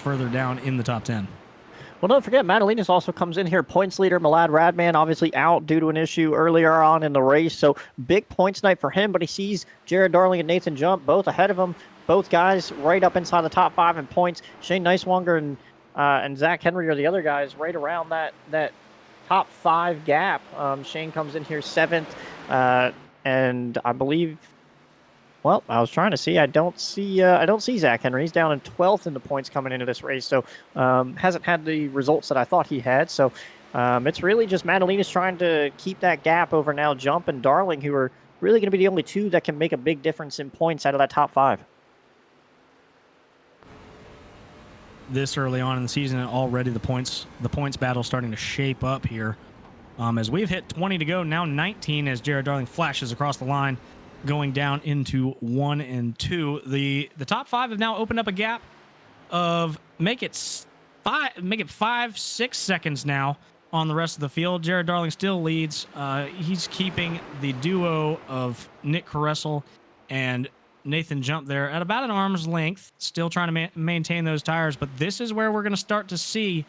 further down in the top 10. Well, don't forget, Madalenas also comes in here. Points leader, Milad Radman, obviously out due to an issue earlier on in the race. So big points night for him, but he sees Jared Darling and Nathan Jump both ahead of him. Both guys right up inside the top 5 in points. Shane Nicewanger and Zach Henry are the other guys right around that top 5 gap. Shane comes in here 7th, and I believe... Well, I was trying to see. I don't see Zach Henry. He's down in 12th in the points coming into this race, so hasn't had the results that I thought he had. So it's really just Madalenas trying to keep that gap over now Jump and Darling, who are really going to be the only 2 that can make a big difference in points out of that top 5. This early on in the season, and already the points battle starting to shape up here. As we've hit 20 to go, now 19 as Jared Darling flashes across the line, going down into 1 and 2. The top 5 have now opened up a gap of make it 5-6 seconds now on the rest of the field. Jared Darling still leads. He's keeping the duo of Nick Caressel and Nathan Jump there at about an arm's length, still trying to maintain those tires. But this is where we're going to start to see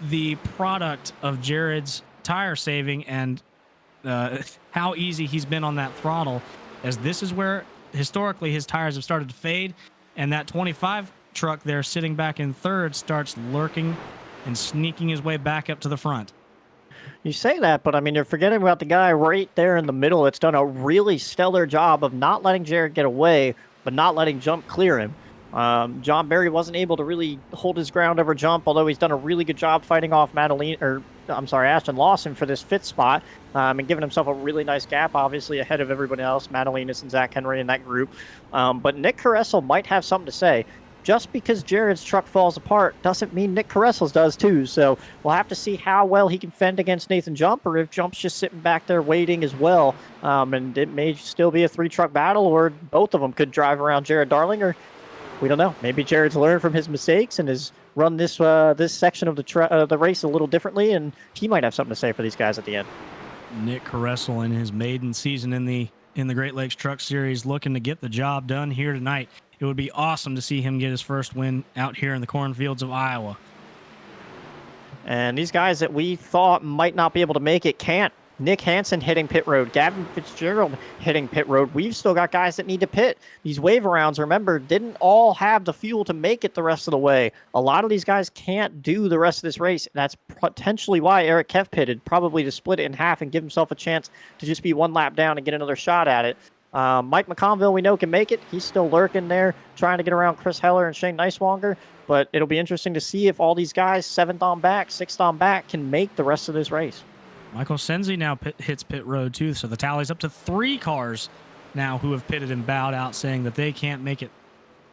the product of Jared's tire saving and how easy he's been on that throttle, as this is where historically his tires have started to fade, and that 25 truck there sitting back in 3rd starts lurking and sneaking his way back up to the front. You say that, but I mean, you're forgetting about the guy right there in the middle that's done a really stellar job of not letting Jared get away, but not letting Jump clear him. John Barry wasn't able to really hold his ground over Jump, although he's done a really good job fighting off Ashton Lawson for this 5th spot, and giving himself a really nice gap, obviously ahead of everybody else, Madalenas and Zach Henry in that group. But Nick Caressel might have something to say. Just because Jared's truck falls apart doesn't mean Nick Caressel's does too. So we'll have to see how well he can fend against Nathan Jump, or if Jump's just sitting back there waiting as well. And it may still be a 3-truck battle, or both of them could drive around Jared Darling, or we don't know. Maybe Jared's learned from his mistakes and has run this section of the race a little differently, and he might have something to say for these guys at the end. Nick Caressel in his maiden season in the Great Lakes Truck Series, looking to get the job done here tonight. It would be awesome to see him get his first win out here in the cornfields of Iowa. And these guys that we thought might not be able to make it can't. Nick Hansen hitting pit road. Gavin Fitzgerald hitting pit road. We've still got guys that need to pit. These wave arounds, remember, didn't all have the fuel to make it the rest of the way. A lot of these guys can't do the rest of this race. That's potentially why Eric Keff pitted, probably to split it in half and give himself a chance to just be 1 lap down and get another shot at it. Mike McConville, we know, can make it. He's still lurking there, trying to get around Chris Heller and Shane Nicewanger. But it'll be interesting to see if all these guys, 7th on back, 6th on back, can make the rest of this race. Michael Senzi now hits pit road too, so the tally's up to 3 cars now who have pitted and bowed out, saying that they can't make it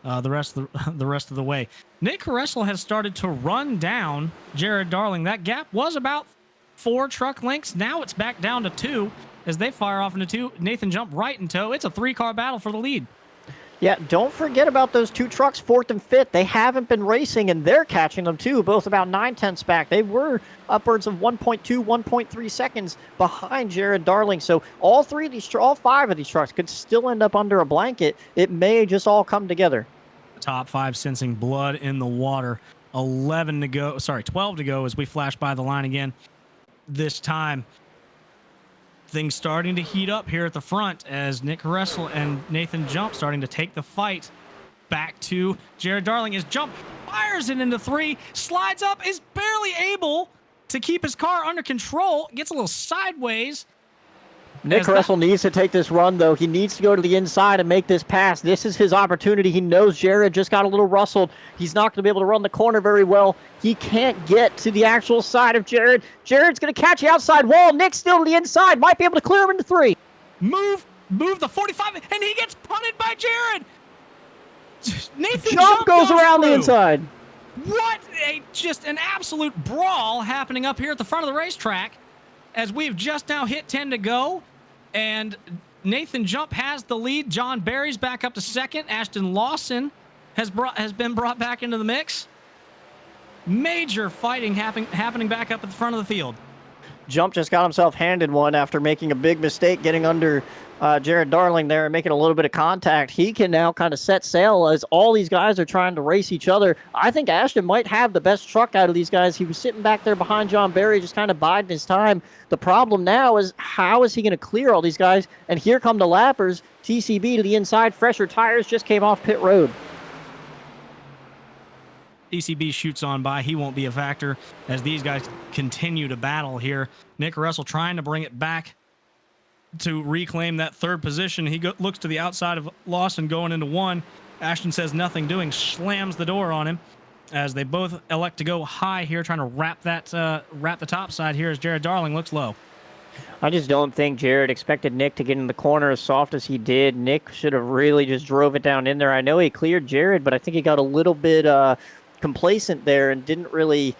the rest of the way. Nick Caressel has started to run down Jared Darling. That gap was about 4 truck lengths. Now it's back down to 2 as they fire off into 2. Nathan Jump right in tow. It's a 3-car battle for the lead. Yeah, don't forget about those 2 trucks, 4th and 5th. They haven't been racing, and they're catching them too, both about 9/10 back. They were upwards of 1.2, 1.3 seconds behind Jared Darling. So all 5 of these trucks could still end up under a blanket. It may just all come together. Top 5 sensing blood in the water. 12 to go as we flash by the line again. This time, things starting to heat up here at the front as Nick Caressel and Nathan Jump starting to take the fight back to Jared Darling. His jump fires it into 3, slides up, is barely able to keep his car under control, gets a little sideways. Nick Russell needs to take this run, though. He needs to go to the inside and make this pass. This is his opportunity. He knows Jared just got a little rustled. He's not going to be able to run the corner very well. He can't get to the actual side of Jared. Jared's going to catch the outside wall. Nick's still to the inside. Might be able to clear him into 3. Move the 45, and he gets punted by Jared. Nathan Jump goes around the inside. What just an absolute brawl happening up here at the front of the racetrack as we've just now hit 10 to go, and Nathan Jump has the lead. John Barry's back up to second. Ashton Lawson has been brought back into the mix. Major fighting happening back up at the front of the field. Jump just got himself handed one after making a big mistake getting under Jared Darling there and making a little bit of contact. He can now kind of set sail as all these guys are trying to race each other. I think Ashton might have the best truck out of these guys. He was sitting back there behind John Barry, just kind of biding his time. The problem now is how is he going to clear all these guys? And here come the lappers. TCB to the inside. Fresher tires just came off pit road. TCB shoots on by. He won't be a factor as these guys continue to battle here. Nick Russell trying to bring it back to reclaim that third position. He looks to the outside of Lawson going into 1. Ashton says nothing doing, slams the door on him as they both elect to go high here, trying to wrap the top side here as Jared Darling looks low. I just don't think Jared expected Nick to get in the corner as soft as he did. Nick should have really just drove it down in there. I know he cleared Jared, but I think he got a little bit complacent there and didn't really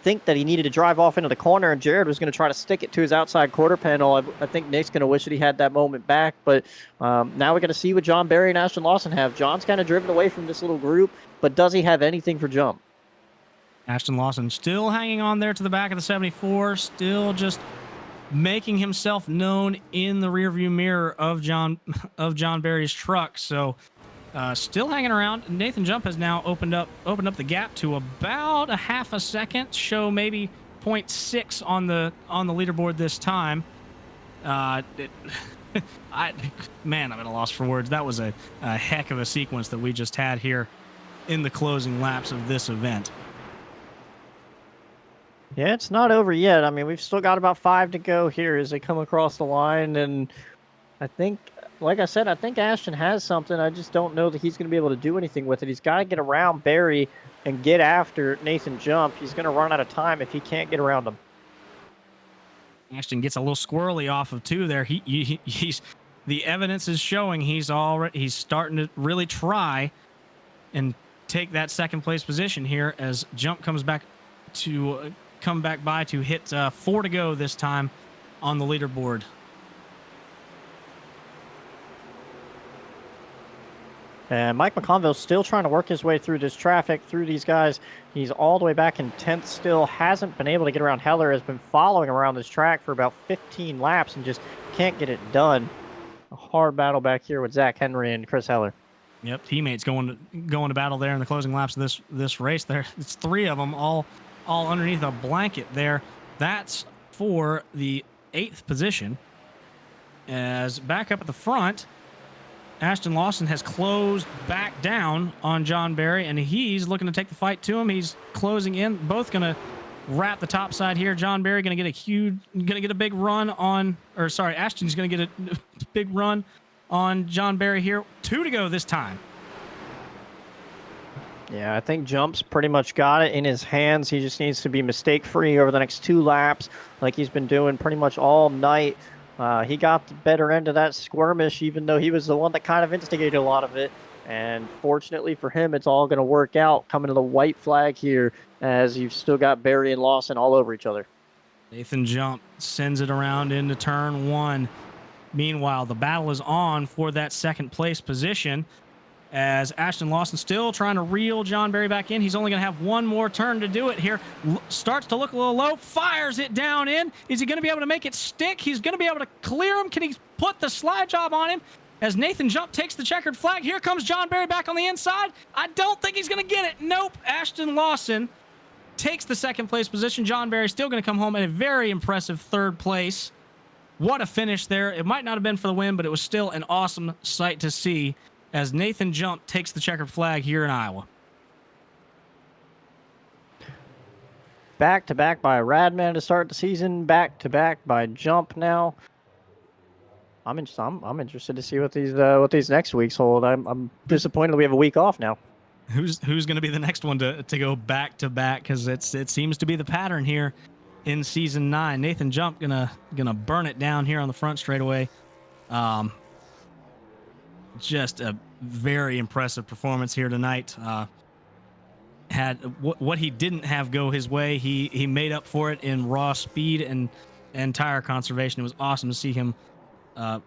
think that he needed to drive off into the corner, and Jared was going to try to stick it to his outside quarter panel. I think Nick's going to wish that he had that moment back, but now we're going to see what John Barry and Ashton Lawson have. John's kind of driven away from this little group, but does he have anything for Jump? Ashton Lawson still hanging on there to the back of the 74, still just making himself known in the rearview mirror of John Barry's truck. So still hanging around. Nathan Jump has now opened up the gap to about a half a second. Show maybe 0.6 on the leaderboard this time. I'm at a loss for words. That was a heck of a sequence that we just had here in the closing laps of this event. Yeah, it's not over yet. I mean, we've still got about 5 to go here as they come across the line, and I think, like I said, I think Ashton has something. I just don't know that he's going to be able to do anything with it. He's got to get around Barry and get after Nathan Jump. He's going to run out of time if he can't get around him. Ashton gets a little squirrely off of 2 there. He's the evidence is showing he's starting to really try and take that second place position here as Jump comes back by to hit 4 to go this time on the leaderboard. And Mike McConville's still trying to work his way through this traffic, through these guys. He's all the way back in 10th still, hasn't been able to get around Heller, has been following around this track for about 15 laps and just can't get it done. A hard battle back here with Zach Henry and Chris Heller. Yep, teammates going to battle there in the closing laps of this race. There, it's 3 of them all underneath a blanket there. That's for the 8th position. As back up at the front, Ashton Lawson has closed back down on John Barry, and he's looking to take the fight to him. He's closing in. Both going to wrap the top side here. John Barry going to get a big run on, or sorry, Ashton's going to get a big run on John Barry here. 2 to go this time. Yeah, I think Jump's pretty much got it in his hands. He just needs to be mistake-free over the next 2 laps like he's been doing pretty much all night. He got the better end of that skirmish, even though he was the one that kind of instigated a lot of it. And fortunately for him, it's all going to work out coming to the white flag here as you've still got Barry and Lawson all over each other. Nathan Jump sends it around into turn 1. Meanwhile, the battle is on for that second place position as Ashton Lawson still trying to reel John Barry back in. He's only going to have 1 more turn to do it here. Starts to look a little low, fires it down in. Is he going to be able to make it stick? He's going to be able to clear him. Can he put the slide job on him? As Nathan Jump takes the checkered flag, here comes John Barry back on the inside. I don't think he's going to get it. Nope. Ashton Lawson takes the second place position. John Barry still going to come home at a very impressive 3rd place. What a finish there. It might not have been for the win, but it was still an awesome sight to see as Nathan Jump takes the checkered flag here in Iowa. Back to back by Radman to start the season. Back to back by Jump now. I'm interested to see what these next weeks hold. I'm disappointed we have a week off now. Who's going to be the next one to go back to back? Because it seems to be the pattern here in season 9. Nathan Jump gonna burn it down here on the front straightaway. Just a very impressive performance here tonight. Had what he didn't have go his way, he made up for it in raw speed and tire conservation. It was awesome to see him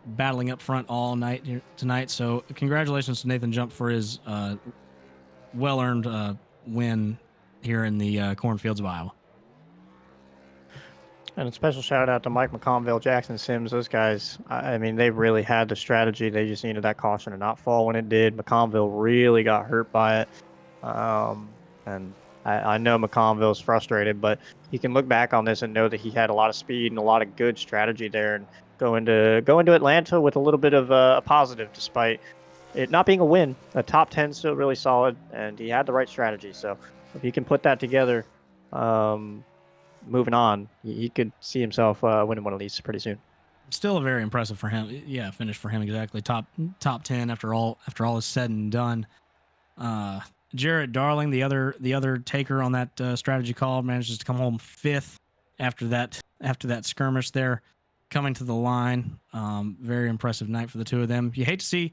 battling up front all night here tonight. So congratulations to Nathan Jump for his well-earned win here in the cornfields of Iowa. And a special shout out to Mike McConville, Jackson Sims. Those guys, I mean, they really had the strategy. They just needed that caution to not fall when it did. McConville really got hurt by it. And I know McConville's frustrated, but he can look back on this and know that he had a lot of speed and a lot of good strategy there, and go into Atlanta with a little bit of a positive, despite it not being a win. A top 10 still really solid, and he had the right strategy. So if he can put that together, moving on, he could see himself winning one of these pretty soon. Still a very impressive for him. Yeah, finish for him exactly. Top 10 after all is said and done. Jared Darling, the other taker on that strategy call, manages to come home 5th after that skirmish there, coming to the line. Very impressive night for the two of them. You hate to see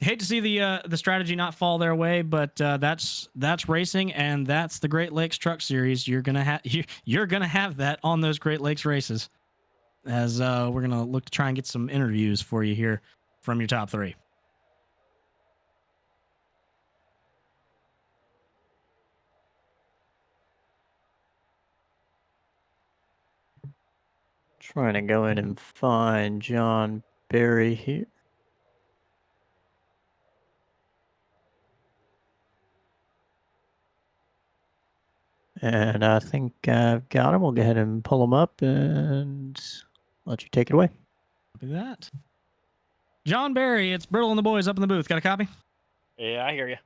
the strategy not fall their way, but that's racing, and that's the Great Lakes Truck Series. You're gonna have that on those Great Lakes races, as we're gonna look to try and get some interviews for you here from your top 3. Trying to go in and find John Barry here. And I think I've got him. We'll go ahead and pull him up and let you take it away. Copy that. John Barry, it's Brittle and the boys up in the booth. Got a copy? Yeah, I hear you.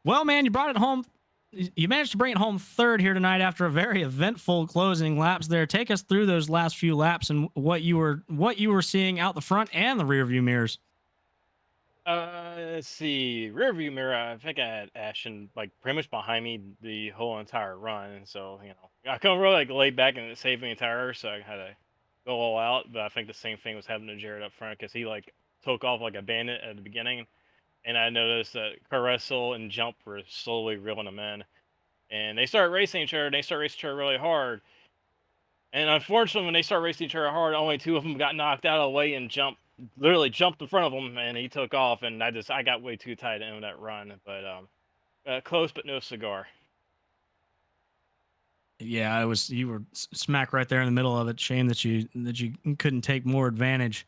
Well, man, you brought it home. You managed to bring it home 3rd here tonight after a very eventful closing laps there. Take us through those last few laps and what you were seeing out the front and the rear view mirrors. Let's see. Rear view mirror, I think I had Ashton like pretty much behind me the whole entire run, and so I couldn't really like lay back and save any tires, so I had to go all out. But I think the same thing was happening to Jared up front, because he like took off like a bandit at the beginning, and I noticed that Caressel and Jump were slowly reeling him in, and they started racing each other. They started racing each other really hard, and unfortunately, when they started racing each other hard, only 2 of them got knocked out of the way, and Jump literally jumped in front of him, and he took off, and I got way too tight in that run, but close but no cigar. Yeah, you were smack right there in the middle of it. Shame that you couldn't take more advantage.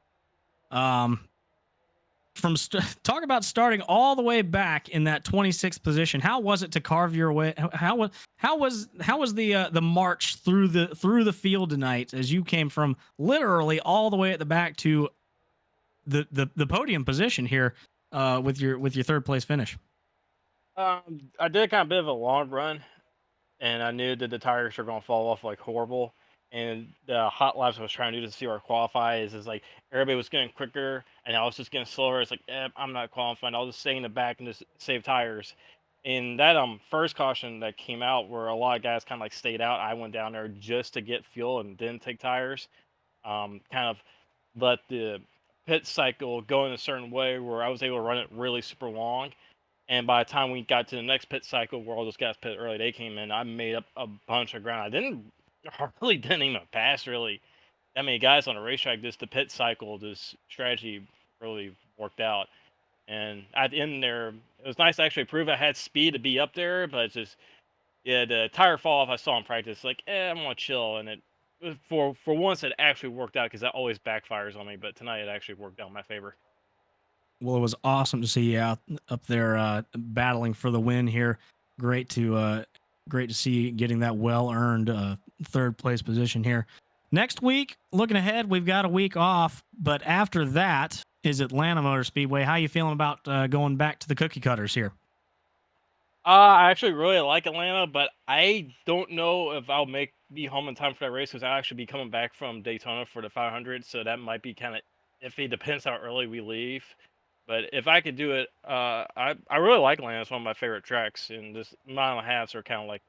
Talk about starting all the way back in that 26th position. How was it to carve your way? How was the march through the field tonight, as you came from literally all the way at the back to the podium position here with your 3rd place finish? I did kind of bit of a long run, and I knew that the tires were going to fall off like horrible. And the hot laps I was trying to do to see where I qualify is like everybody was getting quicker, and I was just getting slower. It's like, I'm not qualifying. I'll just stay in the back and just save tires. And that first caution that came out, where a lot of guys kind of like stayed out, I went down there just to get fuel and didn't take tires. Kind of let the pit cycle go in a certain way where I was able to run it really super long. And by the time we got to the next pit cycle, where all those guys pit early, they came in, I made up a bunch of ground. I didn't even pass really that many guys on a racetrack. Just the pit cycle, this strategy really worked out. And at the end there, it was nice to actually prove I had speed to be up there, but it's just, yeah, the tire fall off I saw in practice, like, I'm gonna chill, and it for once it actually worked out, because that always backfires on me. But tonight it actually worked out in my favor. Well, it was awesome to see you up there battling for the win here. Great to see you getting that well-earned 3rd place position here. Next week, looking ahead, we've got a week off, but after that, is Atlanta Motor Speedway. How you feeling about going back to the cookie cutters here? I actually really like Atlanta, but I don't know if I'll be home in time for that race because I'll actually be coming back from Daytona for the 500, so that might be kind of iffy. Depends how early we leave. But if I could do it, I really like Atlanta. It's one of my favorite tracks, and this mile and a halves are kind of like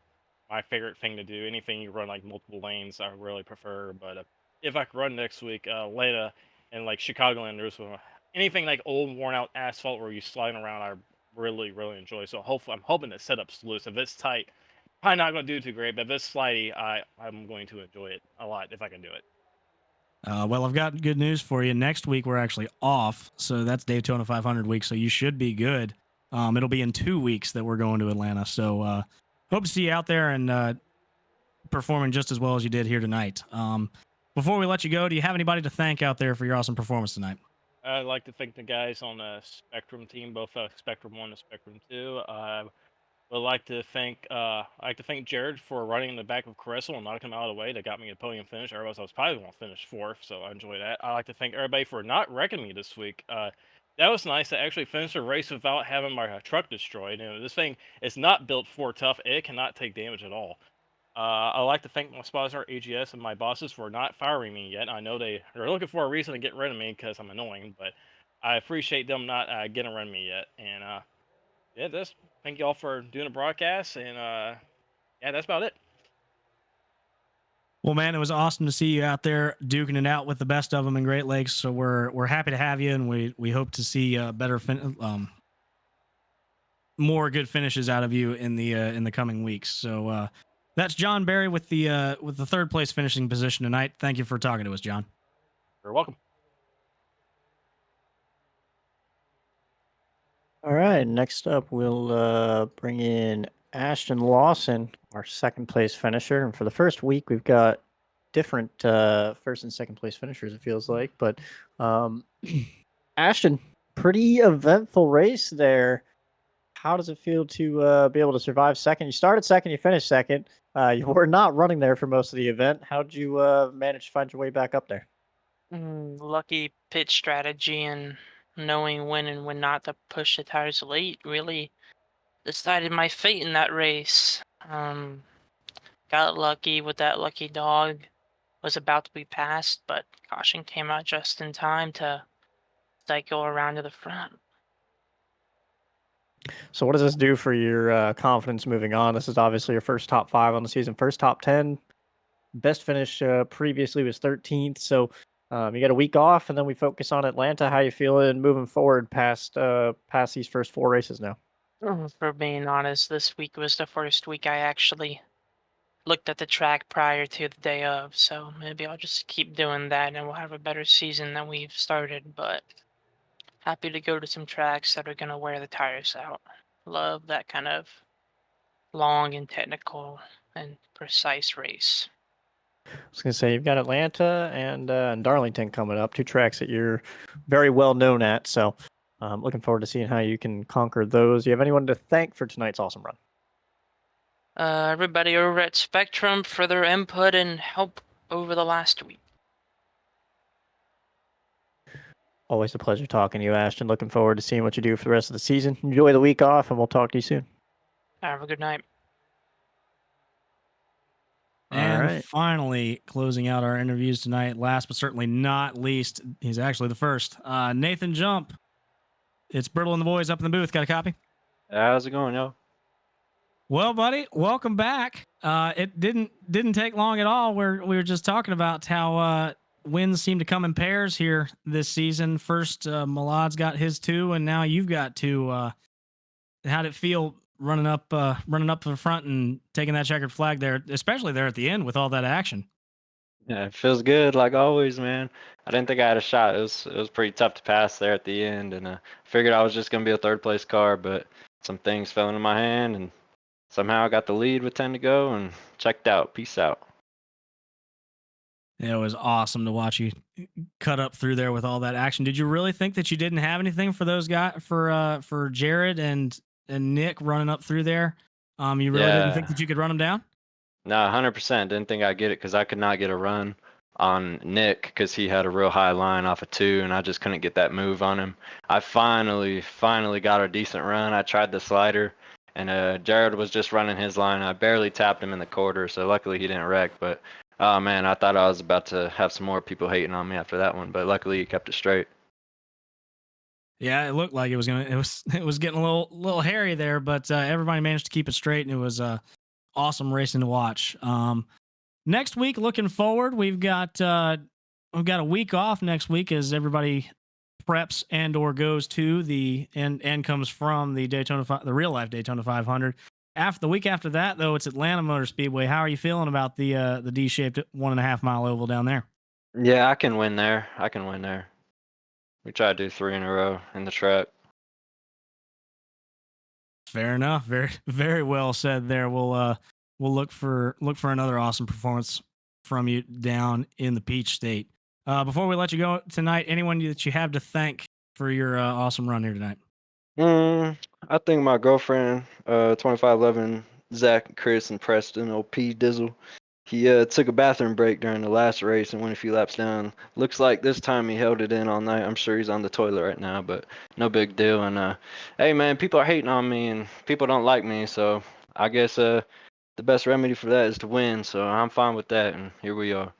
my favorite thing to do. Anything you run like multiple lanes, I really prefer. But if I could run next week, Atlanta and like Chicagoland, anything like old worn out asphalt where you sliding around, I really enjoy. So hopefully, I'm hoping the setup's loose. If it's tight, probably not going to do too great. But if it's slidey, I'm going to enjoy it a lot if I can do it. Well, I've got good news for you. Next week we're actually off, so that's Daytona 500 week. So you should be good. It'll be in 2 weeks that we're going to Atlanta. So hope to see you out there and performing just as well as you did here tonight. Before we let you go, do you have anybody to thank out there for your awesome performance tonight? I'd like to thank the guys on the Spectrum team, both Spectrum 1 and Spectrum 2. Would like to thank Jared for running in the back of Caressel and knocking him out of the way. That got me a podium finish. Otherwise, I was probably going to finish fourth, so I enjoy that. I'd like to thank everybody for not wrecking me this week. That was nice to actually finish a race without having my truck destroyed. This thing is not built for tough. It cannot take damage at all. I'd like to thank my sponsor, AGS, and my bosses for not firing me yet. I know they're looking for a reason to get rid of me because I'm annoying, but I appreciate them not getting rid of me yet. And yeah, thank you all for doing the broadcast, and yeah, that's about it. Well, man, it was awesome to see you out there duking it out with the best of them in Great Lakes. So we're happy to have you, and we hope to see more good finishes out of you in the coming weeks. So that's John Barry with the third place finishing position tonight. Thank you for talking to us, John. You're welcome. All right, next up we'll bring in Ashton Lawson, our second place finisher. And for the first week, we've got different first and second place finishers, it feels like. But Ashton, pretty eventful race there. How does it feel to be able to survive second? You started second, you finished second. You were not running there for most of the event. How did you manage to find your way back up there? Lucky pit strategy and knowing when and when not to push the tires late really decided my fate in that race. Got lucky with that lucky dog. Was about to be passed, but caution came out just in time to cycle around to the front. So what does this do for your confidence moving on? This is obviously your first top 5 on the season, first top 10. Best finish previously was 13th. So you got a week off, and then we focus on Atlanta. How you feeling moving forward past these first 4 races now? For being honest, this week was the first week I actually looked at the track prior to the day of, so maybe I'll just keep doing that and we'll have a better season than we've started, but happy to go to some tracks that are going to wear the tires out. Love that kind of long and technical and precise race. I was going to say, you've got Atlanta and Darlington coming up, 2 tracks that you're very well known at. So I'm looking forward to seeing how you can conquer those. Do you have anyone to thank for tonight's awesome run? Everybody over at Spectrum for their input and help over the last week. Always a pleasure talking to you, Ashton. Looking forward to seeing what you do for the rest of the season. Enjoy the week off, and we'll talk to you soon. Have a good night. And finally, closing out our interviews tonight, last but certainly not least, he's actually the first. Nathan Jump. It's Brittle and the boys up in the booth. Got a copy? How's it going, yo? Well, buddy, welcome back. It didn't take long at all. We were just talking about how wins seem to come in pairs here this season. First, Milad's got his 2, and now you've got 2. How'd it feel running up to the front and taking that checkered flag there, especially there at the end with all that action? Yeah, it feels good like always, man. I didn't think I had a shot. It was pretty tough to pass there at the end, and I figured I was just gonna be a third place car, but some things fell into my hand, and somehow I got the lead with 10 to go and checked out. Peace out. It was awesome to watch you cut up through there with all that action. Did you really think that you didn't have anything for those guys, for Jared and Nick running up through there? You really didn't think that you could run them down? No, 100%. Didn't think I'd get it because I could not get a run. on Nick because he had a real high line off of 2, and I just couldn't get that move on him. I finally got a decent run. I tried the slider, and Jared was just running his line. I barely tapped him in the quarter, so luckily he didn't wreck. But oh man, I thought I was about to have some more people hating on me after that one, but luckily he kept it straight. Yeah, it looked like it was getting a little hairy there, but everybody managed to keep it straight, and it was awesome racing to watch. Next week, looking forward, we've got a week off next week as everybody preps and or goes to the and comes from the the real life Daytona 500. After the week after that, though, it's Atlanta Motor Speedway. How are you feeling about the D-shaped 1.5 mile oval down there? Yeah, I can win there. We try to do 3 in a row in the track. Fair enough. Very, very well said there. We'll look for another awesome performance from you down in the Peach State. Before we let you go tonight, anyone that you have to thank for your awesome run here tonight? I think my girlfriend, 2511, Zach, Chris, and Preston, OP Dizzle. He took a bathroom break during the last race and went a few laps down. Looks like this time he held it in all night. I'm sure he's on the toilet right now, but no big deal. And hey man, people are hating on me and people don't like me, so I guess the best remedy for that is to win. So I'm fine with that, and here we are.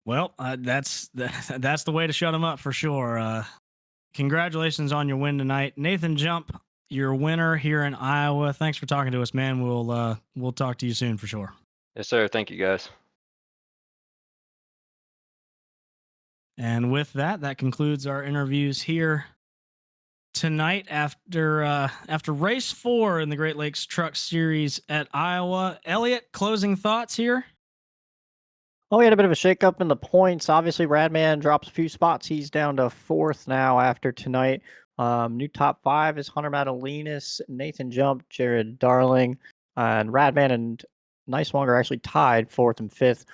Well, that's the way to shut him up for sure. Congratulations on your win tonight, Nathan Jump, your winner here in Iowa. Thanks for talking to us, man. We'll talk to you soon for sure. Yes, sir. Thank you, guys. And with that concludes our interviews here tonight after race 4 in the Great Lakes Truck Series at Iowa. Elliot, closing thoughts here? Oh, we had a bit of a shakeup in the points. Obviously, Radman drops a few spots. He's down to 4th now after tonight. New top 5 is Hunter Madalinas, Nathan Jump, Jared Darling, and Radman and Nicewanger are actually tied 4th and 5th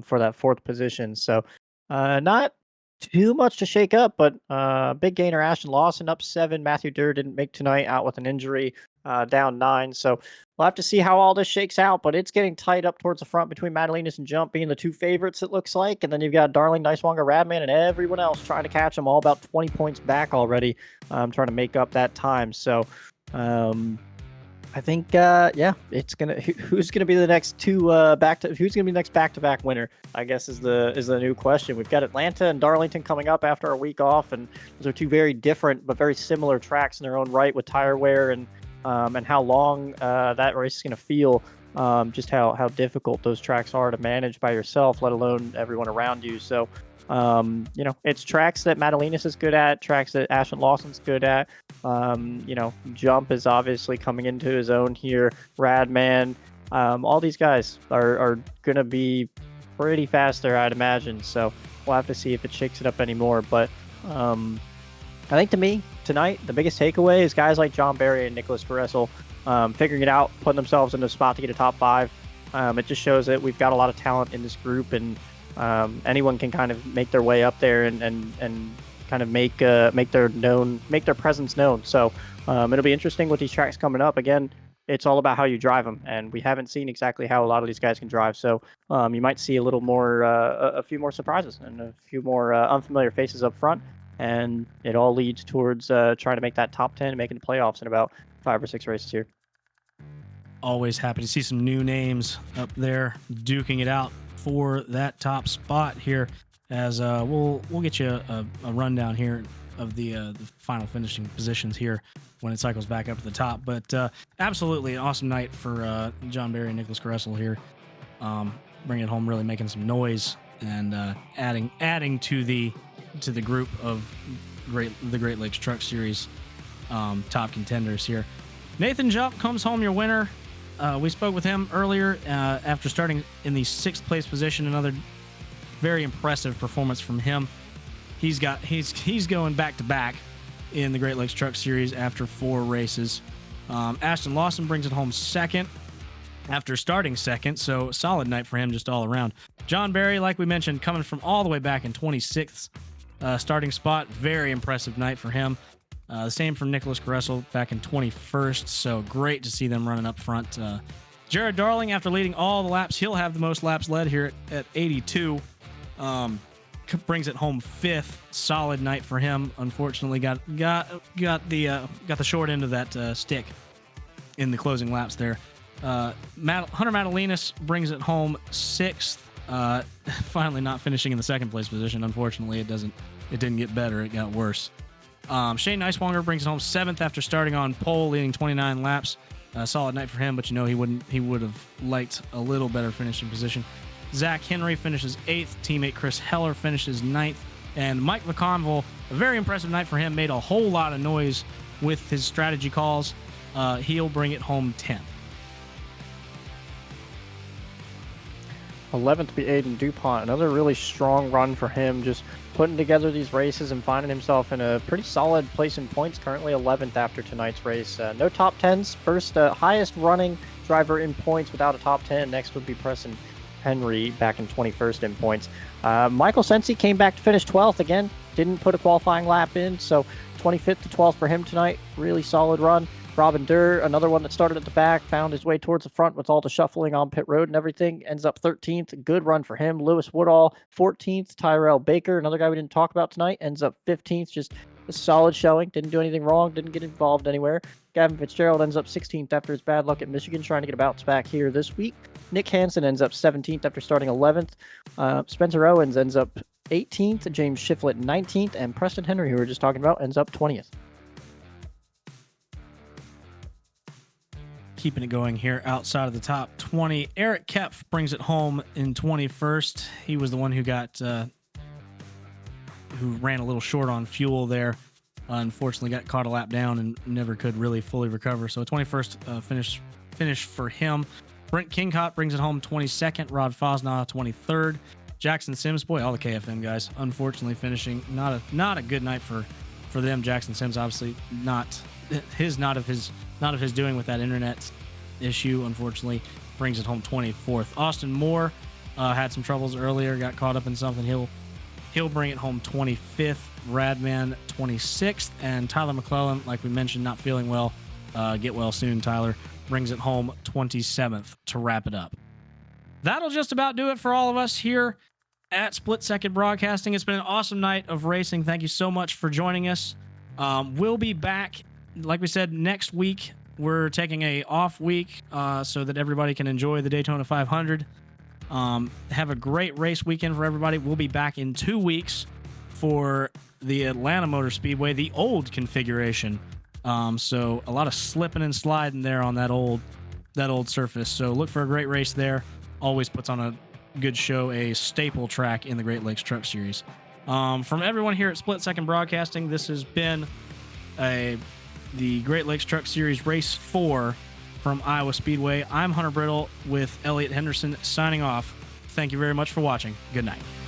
for that 4th position. So not too much to shake up, but big gainer Ashton Lawson up 7. Matthew Durr didn't make tonight, out with an injury, down 9. So we'll have to see how all this shakes out, but it's getting tight up towards the front between Madalinas and Jump being the 2 favorites, it looks like. And then you've got Darling, Nicewanger, Radman, and everyone else trying to catch them, all about 20 points back already, trying to make up that time. So I think, it's gonna. Who's gonna be the next two Who's gonna be the next back-to-back winner? I guess is the new question. We've got Atlanta and Darlington coming up after our week off, and those are 2 very different but very similar tracks in their own right with tire wear and how long that race is gonna feel. Just how difficult those tracks are to manage by yourself, let alone everyone around you. So. It's tracks that Madalinas is good at, tracks that Ashton Lawson's good at. Jump is obviously coming into his own here. Radman, all these guys are going to be pretty fast there, I'd imagine. So we'll have to see if it shakes it up anymore. But I think to me, tonight, the biggest takeaway is guys like John Barry and Nicholas Caressel figuring it out, putting themselves in a spot to get a top 5. It just shows that we've got a lot of talent in this group, and anyone can kind of make their way up there and kind of make their presence known. So it'll be interesting with these tracks coming up. Again, it's all about how you drive them, and we haven't seen exactly how a lot of these guys can drive. So you might see a few more surprises and a few more unfamiliar faces up front, and it all leads towards trying to make that top 10 and making the playoffs in about 5 or 6 races here. Always happy to see some new names up there duking it out for that top spot here, as we'll get you a rundown here of the final finishing positions here when it cycles back up to the top. But absolutely an awesome night for John Barry and Nicholas Caressel here, bringing it home, really making some noise and adding to the group of the Great Lakes Truck Series top contenders here. Nathan Jump comes home your winner. We spoke with him earlier after starting in the 6th place position. Another very impressive performance from him. He's going back to back in the Great Lakes Truck Series after 4 races. Ashton Lawson brings it home 2nd after starting 2nd, so solid night for him just all around. John Barry, like we mentioned, coming from all the way back in 26th starting spot. Very impressive night for him. The same from Nicholas Caressel back in 21st, so great to see them running up front Jared Darling, after leading all the laps, he'll have the most laps led here at 82. Brings it home 5th. Solid night for him. Unfortunately, got the short end of that stick in the closing laps there. Hunter Matalinas brings it home 6th. Finally, not finishing in the second place position. Unfortunately, it didn't get better. It got worse. Shane Neiswanger brings it home 7th after starting on pole, leading 29 laps. Solid night for him, but he would have liked a little better finishing position. Zach Henry finishes 8th. Teammate Chris Heller finishes 9th. And Mike McConville, a very impressive night for him, made a whole lot of noise with his strategy calls. He'll bring it home 10th. 11th be Aiden DuPont. Another really strong run for him, just putting together these races and finding himself in a pretty solid place in points. Currently 11th after tonight's race. No top 10s. First highest running driver in points without a top 10. Next would be Preston Henry back in 21st in points. Michael Sensi came back to finish 12th again. Didn't put a qualifying lap in, so 25th to 12th for him tonight. Really solid run. Robin Durr, another one that started at the back, found his way towards the front with all the shuffling on pit road and everything. Ends up 13th. Good run for him. Lewis Woodall, 14th. Tyrell Baker, another guy we didn't talk about tonight, ends up 15th. Just a solid showing. Didn't do anything wrong. Didn't get involved anywhere. Gavin Fitzgerald ends up 16th after his bad luck at Michigan, trying to get a bounce back here this week. Nick Hansen ends up 17th after starting 11th. Spencer Owens ends up 18th. James Shiflett 19th. And Preston Henry, who we were just talking about, ends up 20th. Keeping it going here outside of the top 20. Eric Kepf brings it home in 21st. He was the one who ran a little short on fuel there. Unfortunately, got caught a lap down and never could really fully recover. So a 21st finish for him. Brent Kingcott brings it home 22nd. Rod Fosnaugh 23rd. Jackson Sims, boy, all the KFM guys, unfortunately finishing not a good night for them. Jackson Sims obviously not of his doing with that internet issue, unfortunately, brings it home 24th. Austin Moore had some troubles earlier, got caught up in something. He'll bring it home 25th. Radman 26th, and Tyler McClellan, like we mentioned, not feeling well. Get well soon, Tyler. Brings it home 27th to wrap it up. That'll just about do it for all of us here at Split Second Broadcasting. It's been an awesome night of racing. Thank you so much for joining us. We'll be back, like we said, next week. We're taking a off week so that everybody can enjoy the Daytona 500. Have a great race weekend for everybody. We'll be back in 2 weeks for the Atlanta Motor Speedway, the old configuration. So a lot of slipping and sliding there on that old surface. So look for a great race there. Always puts on a good show, a staple track in the Great Lakes Truck Series. From everyone here at Split Second Broadcasting, this has been the Great Lakes Truck Series Race 4 from Iowa Speedway. I'm Hunter Brittle with Elliot Henderson signing off. Thank you very much for watching. Good night.